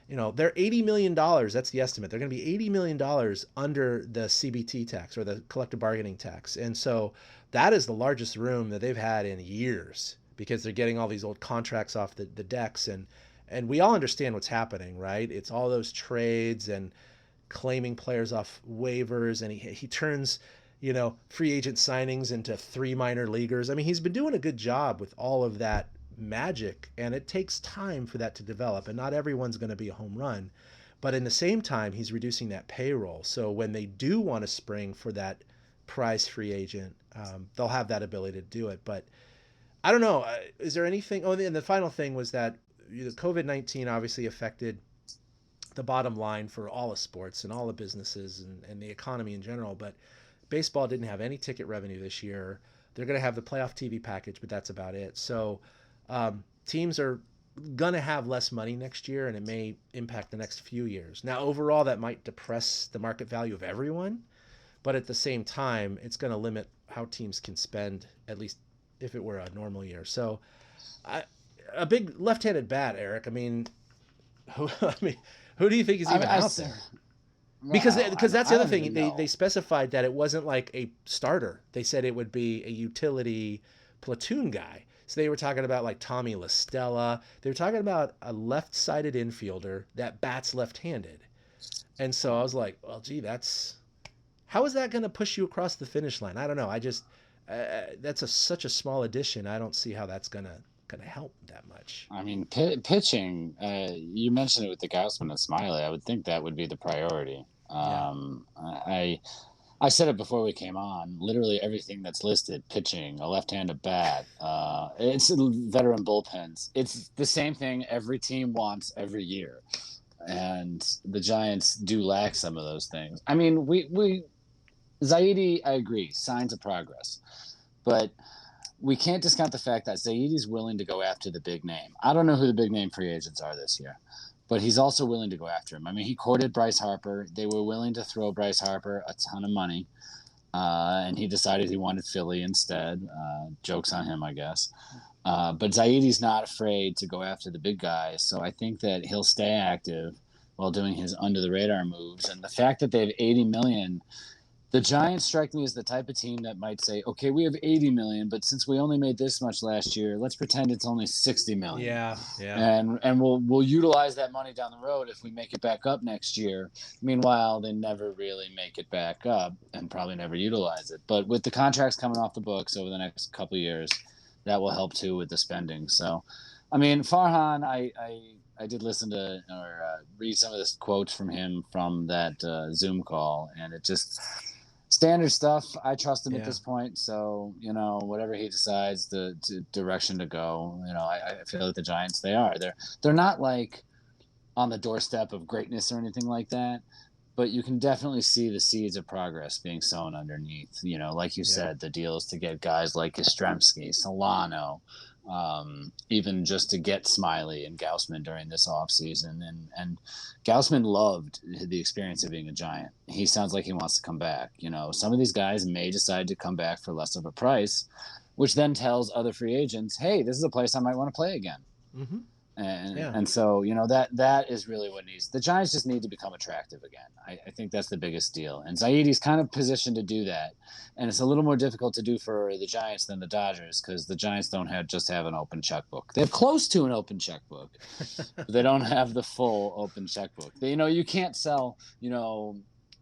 Speaker 3: you know, they're $80 million. That's the estimate. They're going to be $80 million under the CBT tax or the collective bargaining tax. And so that is the largest room that they've had in years because they're getting all these old contracts off the decks. And we all understand what's happening, right? It's all those trades and claiming players off waivers. And he turns, you know, free agent signings into 3 minor leaguers. I mean, he's been doing a good job with all of that magic, and it takes time for that to develop, and not everyone's going to be a home run, but in the same time he's reducing that payroll, so when they do want to spring for that prize free agent, they'll have that ability to do it. But I don't know, is there anything? Oh, and the final thing was that the COVID-19 obviously affected the bottom line for all of sports and all the businesses and the economy in general, but baseball didn't have any ticket revenue this year. They're going to have the playoff TV package, but that's about it. So teams are going to have less money next year, and it may impact the next few years. Now, overall, that might depress the market value of everyone, but at the same time, it's going to limit how teams can spend, at least if it were a normal year. So a big left-handed bat, Eric. I mean, who do you think is even out there? Because that's the other thing. They specified that it wasn't like a starter. They said it would be a utility platoon guy. So they were talking about like Tommy La Stella. They were talking about a left-sided infielder that bats left-handed. And so I was like, well, gee, how is that going to push you across the finish line? I don't know. I just, that's such a small addition. I don't see how that's going to going to help that much.
Speaker 4: I mean, pitching, you mentioned it with the Gausman and Smiley. I would think that would be the priority. I said it before we came on. Literally everything that's listed: pitching, a left-handed bat, it's veteran bullpens. It's the same thing every team wants every year, and the Giants do lack some of those things. I mean, we Zaidi, I agree, signs of progress, but we can't discount the fact that Zaidi's willing to go after the big name. I don't know who the big name free agents are this year, but he's also willing to go after him. I mean, he courted Bryce Harper. They were willing to throw Bryce Harper a ton of money, and he decided he wanted Philly instead. Joke's on him, I guess. But Zaidi's not afraid to go after the big guys, so I think that he'll stay active while doing his under-the-radar moves. And the fact that they have $80 million, the Giants strike me as the type of team that might say, okay, we have $80 million, but since we only made this much last year, let's pretend it's only $60 million.
Speaker 3: Yeah.
Speaker 4: And we'll utilize that money down the road if we make it back up next year. Meanwhile, they never really make it back up and probably never utilize it. But with the contracts coming off the books over the next couple of years, that will help too with the spending. So, I mean, Farhan, I did listen to or read some of the quotes from him from that Zoom call, and it just – standard stuff. I trust him at this point. So, whatever he decides the direction to go, I feel like the Giants, they're not like on the doorstep of greatness or anything like that, but you can definitely see the seeds of progress being sown underneath. Like you said, the deals to get guys like Yastrzemski, Solano, even just to get Smiley and Gausman during this offseason. And Gausman loved the experience of being a Giant. He sounds like he wants to come back. Some of these guys may decide to come back for less of a price, which then tells other free agents, hey, this is a place I might want to play again.
Speaker 3: Mm-hmm.
Speaker 4: And so, that is really what needs. The Giants just need to become attractive again. I think that's the biggest deal. And Zaidi's kind of positioned to do that. And it's a little more difficult to do for the Giants than the Dodgers because the Giants don't just have an open checkbook. They're close to an open checkbook, but they don't have the full open checkbook. You can't sell,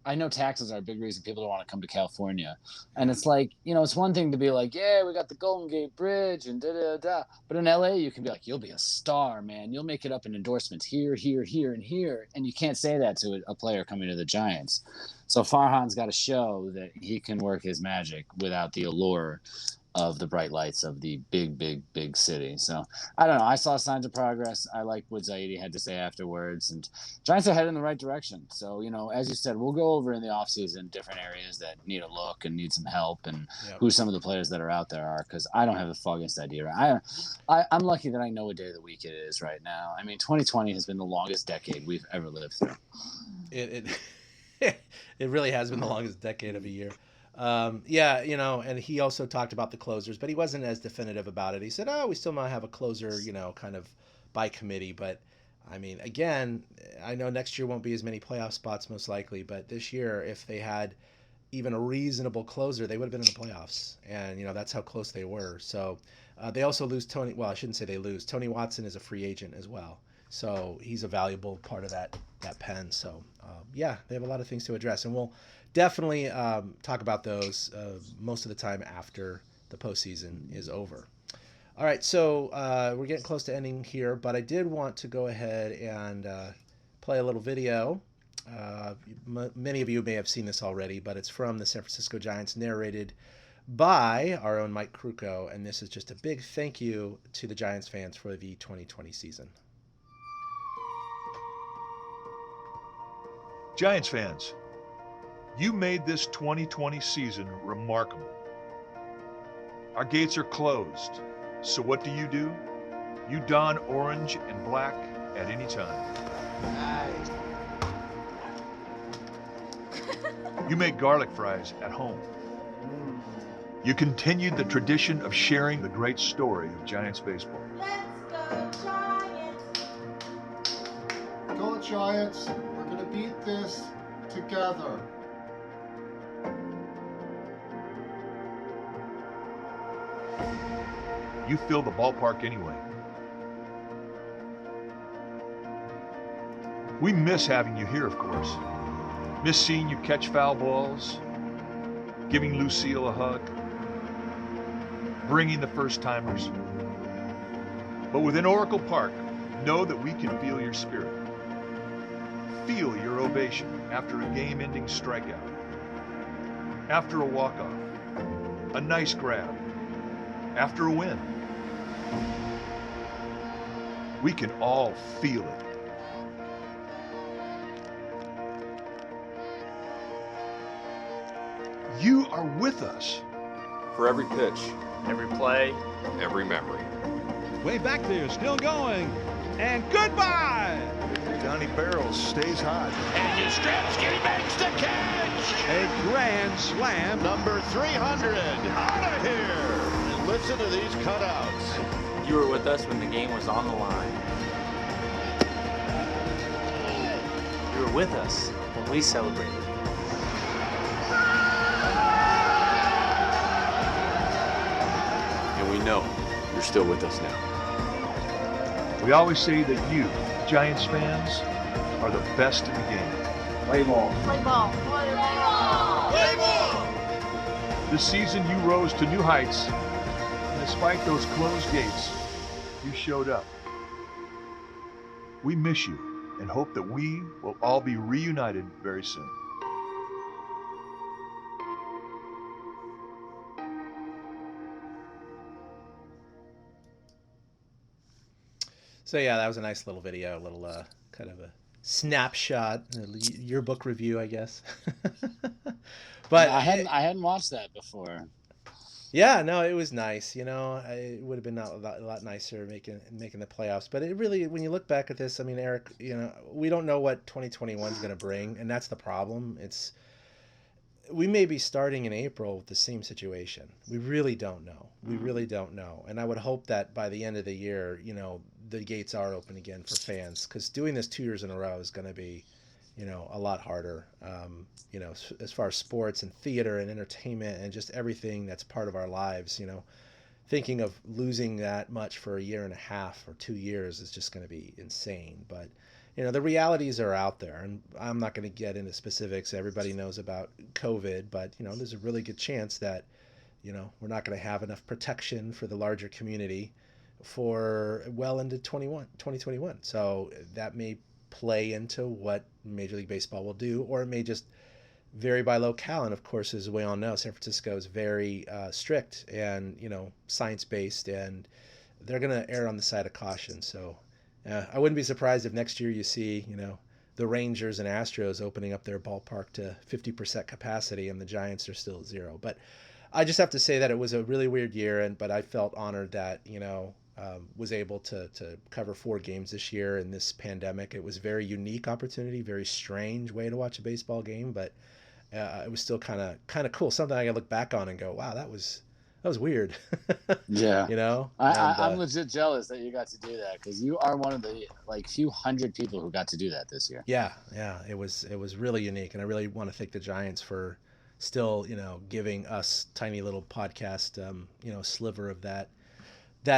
Speaker 4: I know taxes are a big reason people don't want to come to California. And it's like, it's one thing to be like, yeah, we got the Golden Gate Bridge and da-da-da. But in LA, you can be like, you'll be a star, man. You'll make it up in endorsements here, here, here, and here. And you can't say that to a player coming to the Giants. So Farhan's got to show that he can work his magic without the allure of the bright lights of the big, big, big city. So I don't know. I saw signs of progress. I like what Zaidi had to say afterwards, and Giants are headed in the right direction. So, as you said, we'll go over in the offseason different areas that need a look and need some help and who some of the players that are out there are, because I don't have the foggiest idea. I'm lucky that I know what day of the week it is right now. I mean, 2020 has been the longest decade we've ever lived through.
Speaker 3: It really has been the longest decade of a year. And he also talked about the closers, but he wasn't as definitive about it. He said, we still might have a closer, kind of by committee. But, I mean, again, I know next year won't be as many playoff spots most likely, but this year, if they had even a reasonable closer, they would have been in the playoffs. And, that's how close they were. So they also lose Tony. Well, I shouldn't say they lose. Tony Watson is a free agent as well. So he's a valuable part of that pen. So, they have a lot of things to address. And we'll definitely talk about those most of the time after the postseason is over. All right, so we're getting close to ending here, but I did want to go ahead and play a little video. Many of you may have seen this already, but it's from the San Francisco Giants, narrated by our own Mike Krukow, and this is just a big thank you to the Giants fans for the 2020 season.
Speaker 5: Giants fans, you made this 2020 season remarkable. Our gates are closed, so what do? You don orange and black at any time.
Speaker 6: Nice.
Speaker 5: You make garlic fries at home. You continued the tradition of sharing the great story of Giants baseball.
Speaker 6: Let's go Giants!
Speaker 7: Go Giants! We're gonna beat this together.
Speaker 5: You fill the ballpark anyway. We miss having you here, of course. Miss seeing you catch foul balls, giving Lucille a hug, bringing the first-timers. But within Oracle Park, know that we can feel your spirit. Feel your ovation after a game-ending strikeout, after a walk-off, a nice grab, after a win. We can all feel it. You are with us.
Speaker 8: For every pitch,
Speaker 9: every play,
Speaker 8: every memory.
Speaker 10: Way back there, still going, and goodbye!
Speaker 5: Donnie Barrels stays hot.
Speaker 11: And he strips, he makes the catch!
Speaker 10: A grand slam.
Speaker 11: Number 300, out of here! And listen to these cutouts.
Speaker 9: You were with us when the game was on the line. You were with us when we celebrated.
Speaker 8: And we know you're still with us now.
Speaker 5: We always say that you, Giants fans, are the best in the game.
Speaker 6: Play ball. Play ball. Play ball. Play ball.
Speaker 5: This season you rose to new heights, and despite those closed gates, you showed up. We miss you and hope that we will all be reunited very soon.
Speaker 3: So yeah, that was a nice little video, a little kind of a snapshot, a yearbook review, I guess. But
Speaker 4: I hadn't watched that before.
Speaker 3: Yeah, no, it was nice. You know, it would have been a lot nicer making the playoffs. But it really, when you look back at this, I mean, Eric, you know, we don't know what 2021 is going to bring, and that's the problem. We may be starting in April with the same situation. We really don't know. We really don't know. And I would hope that by the end of the year, you know, the gates are open again for fans, because doing this 2 years in a row is going to be, you know, a lot harder. You know, as far as sports and theater and entertainment and just everything that's part of our lives, you know, thinking of losing that much for a year and a half or 2 years is just going to be insane. But, you know, the realities are out there, and I'm not going to get into specifics. Everybody knows about COVID, but, you know, there's a really good chance that, you know, we're not going to have enough protection for the larger community for well into 2021. So that may play into what Major League Baseball will do, or it may just vary by locale. And of course, as we all know, San Francisco is very strict and, you know, science-based, and they're going to err on the side of caution. So I wouldn't be surprised if next year you see, you know, the Rangers and Astros opening up their ballpark to 50% capacity and the Giants are still at 0. But I just have to say that it was a really weird year, but I felt honored that, you know, was able to cover 4 games this year in this pandemic. It was a very unique opportunity, very strange way to watch a baseball game, but it was still kind of cool. Something I can look back on and go, wow, that was weird.
Speaker 4: Yeah.
Speaker 3: You know?
Speaker 4: I'm legit jealous that you got to do that, because you are one of the few hundred people who got to do that this year.
Speaker 3: Yeah. It was really unique, and I really want to thank the Giants for still, you know, giving us tiny little podcast, you know, sliver of that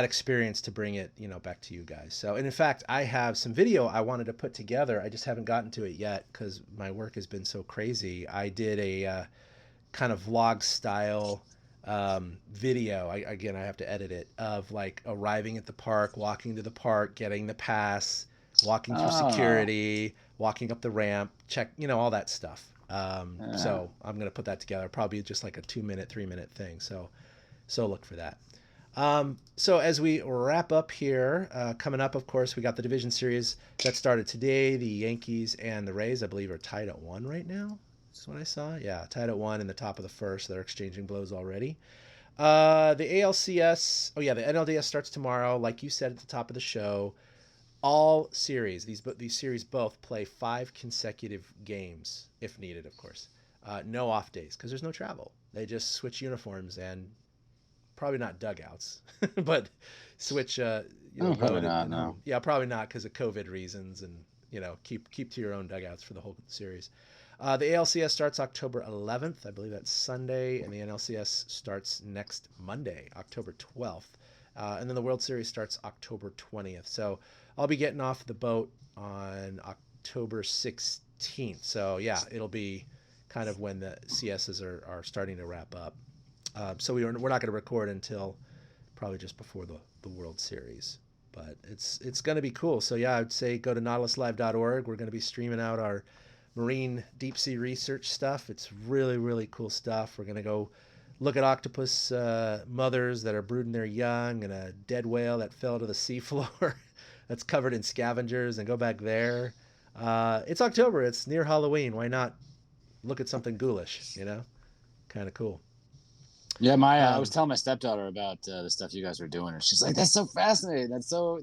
Speaker 3: experience to bring it, you know, back to you guys. So, and in fact, I have some video I wanted to put together. I just haven't gotten to it yet because my work has been so crazy. I did a kind of vlog style video. I have to edit it, of like arriving at the park, walking to the park, getting the pass, walking through security, walking up the ramp, check, you know, all that stuff. So I'm going to put that together, probably just like a 2-minute, 3-minute thing. So look for that. So as we wrap up here, coming up, of course, we got the division series that started today. The Yankees and the Rays, I believe, are tied at 1 right now. That's what I saw. Yeah, tied at 1 in the top of the first. They're exchanging blows already. The ALCS, the NLDS starts tomorrow. Like you said at the top of the show, all series, these series both play 5 consecutive games if needed, of course. No off days because there's no travel. They just switch uniforms and probably not dugouts, but switch.
Speaker 4: Probably not. No.
Speaker 3: Yeah, probably not because of COVID reasons, and you know, keep to your own dugouts for the whole series. The ALCS starts October 11th, I believe that's Sunday, and the NLCS starts next Monday, October 12th, and then the World Series starts October 20th. So I'll be getting off the boat on October 16th. So yeah, it'll be kind of when the CSs are starting to wrap up. So we're not going to record until probably just before the World Series. but it's going to be cool. So yeah, I'd say go to nautiluslive.org. We're going to be streaming out our marine deep sea research stuff. It's really, really cool stuff. We're going to go look at octopus mothers that are brooding their young, and a dead whale that fell to the seafloor that's covered in scavengers, and go back there. It's October. It's near Halloween. Why not look at something ghoulish, Kind of cool.
Speaker 4: Yeah, I was telling my stepdaughter about the stuff you guys were doing, and she's like, "That's so fascinating. That's so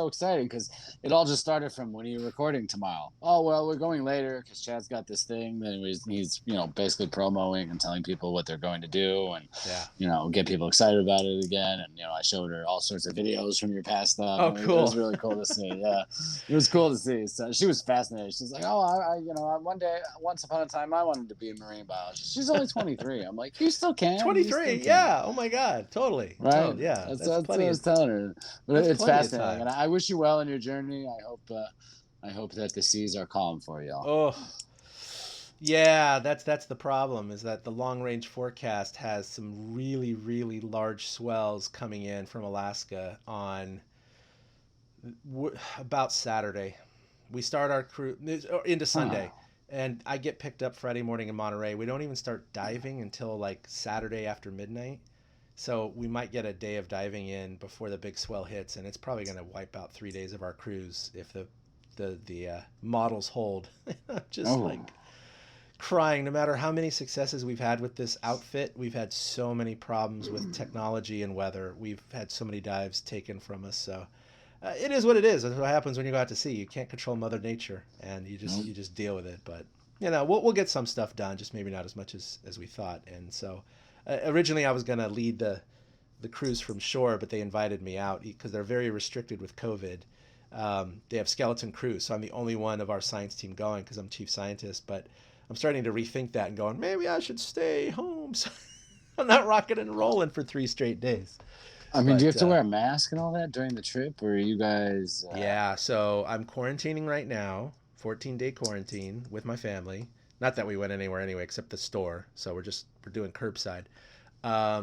Speaker 4: exciting." Because it all just started from when are you recording tomorrow? Oh well, we're going later because Chad's got this thing that he's basically promoting and telling people what they're going to do, and get people excited about it again. And I showed her all sorts of videos from your past stuff.
Speaker 3: Oh, cool!
Speaker 4: It was really cool to see. Yeah, it was cool to see. So she was fascinated. She's like, "Oh, once upon a time, I wanted to be a marine biologist." She's only 23. I'm like, "You still can."
Speaker 3: 23. Yeah. Oh my God. Totally.
Speaker 4: Right.
Speaker 3: Oh, yeah.
Speaker 4: That's what I was telling her. But it's fascinating, and I wish you well in your journey. I hope that the seas are calm for you.
Speaker 3: Oh. Yeah, that's the problem, is that the long range forecast has some really, really large swells coming in from Alaska on about Saturday. We start our cruise into Sunday. And I get picked up Friday morning in Monterey. We don't even start diving until like Saturday after midnight. So we might get a day of diving in before the big swell hits, and it's probably going to wipe out 3 days of our cruise if the models hold. I'm just like crying. No matter how many successes we've had with this outfit, we've had so many problems with technology and weather. We've had so many dives taken from us. So it is what it is. That's what happens when you go out to sea. You can't control Mother Nature, and you just deal with it. But we'll get some stuff done, just maybe not as much as we thought. And so originally I was going to lead the cruise from shore, but they invited me out because they're very restricted with COVID. They have skeleton crews, so I'm the only one of our science team going because I'm chief scientist. But I'm starting to rethink that and going, maybe I should stay home. So I'm not rocking and rolling for 3 straight days.
Speaker 4: I mean, do you have to wear a mask and all that during the trip, or are you guys?
Speaker 3: Yeah, so I'm quarantining right now, 14-day quarantine with my family. Not that we went anywhere anyway, except the store. So we're doing curbside. I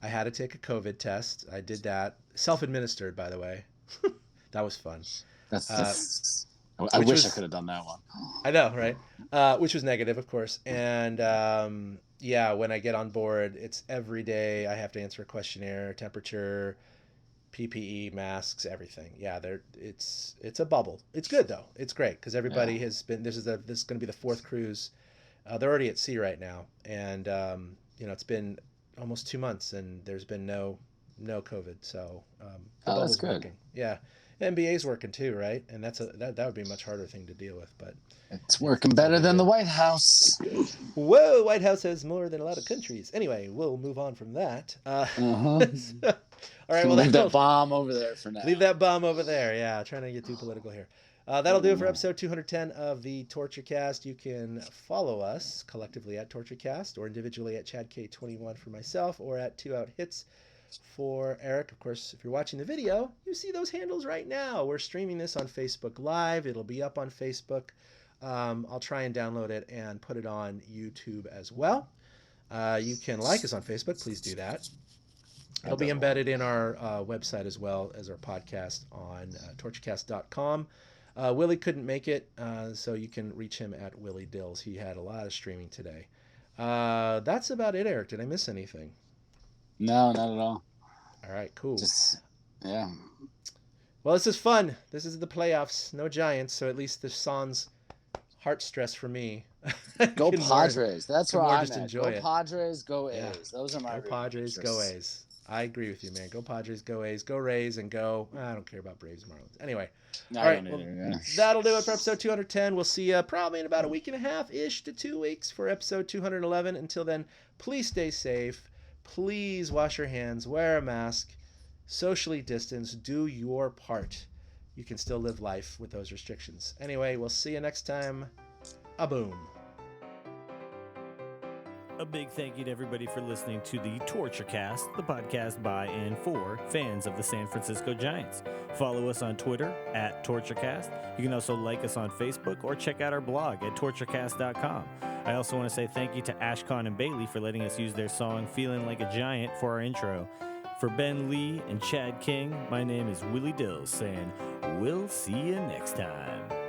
Speaker 3: had to take a COVID test. I did that, self-administered, by the way. That was fun.
Speaker 4: I wish I could have done that one.
Speaker 3: I know, right? Which was negative, of course. And yeah, when I get on board, it's every day. I have to answer a questionnaire, temperature, PPE, masks, everything. Yeah, it's a bubble. It's good though. It's great because everybody has been. This is going to be the 4th cruise. They're already at sea right now, and it's been almost 2 months, and there's been no COVID. So the bubble's
Speaker 4: good.
Speaker 3: Working. Yeah. NBA's working too, right? And that would be a much harder thing to deal with, but
Speaker 4: it's working better than the White House.
Speaker 3: Whoa, White House has more than a lot of countries. Anyway, we'll move on from that. All right, well,
Speaker 4: leave that bomb over there for now.
Speaker 3: Leave that bomb over there. Yeah, trying to get too political here. That'll do it for episode 210 of the TortureCast. You can follow us collectively at TortureCast or individually at ChadK21 for myself or at 2OutHits for Eric. Of course, if you're watching the video, you see those handles right now. We're streaming this on Facebook Live. It'll be up on Facebook. I'll try and download it and put it on YouTube as well. You can like us on Facebook. Please do that. It'll be embedded in our website as well as our podcast on torturecast.com. Willie couldn't make it, so you can reach him at Willie Dills. He had a lot of streaming today. That's about it, Eric. Did I miss anything?
Speaker 4: No, not at all.
Speaker 3: All right, cool.
Speaker 4: Yeah.
Speaker 3: Well, this is fun. This is the playoffs. No Giants, so at least this sans heart stress for me.
Speaker 4: Go Padres. That's where I'm at.
Speaker 3: Enjoy
Speaker 4: go
Speaker 3: it.
Speaker 4: Padres, go A's. Yeah. Those are my
Speaker 3: Go Padres, go A's. I agree with you, man. Go Padres, go A's, go Rays, and go... I don't care about Braves and Marlins. Anyway.
Speaker 4: No,
Speaker 3: all right, that'll do it for episode 210. We'll see you probably in about a week and a half-ish to 2 weeks for episode 211. Until then, please stay safe. Please wash your hands, wear a mask, socially distance, do your part. You can still live life with those restrictions. Anyway, we'll see you next time. A-boom.
Speaker 12: A big thank you to everybody for listening to the TortureCast, the podcast by and for fans of the San Francisco Giants. Follow us on Twitter at TortureCast. You can also like us on Facebook or check out our blog at torturecast.com. I also want to say thank you to Ashcon and Bailey for letting us use their song Feeling Like a Giant for our intro. For Ben Lee and Chad King, my name is Willie Dills saying, we'll see you next time.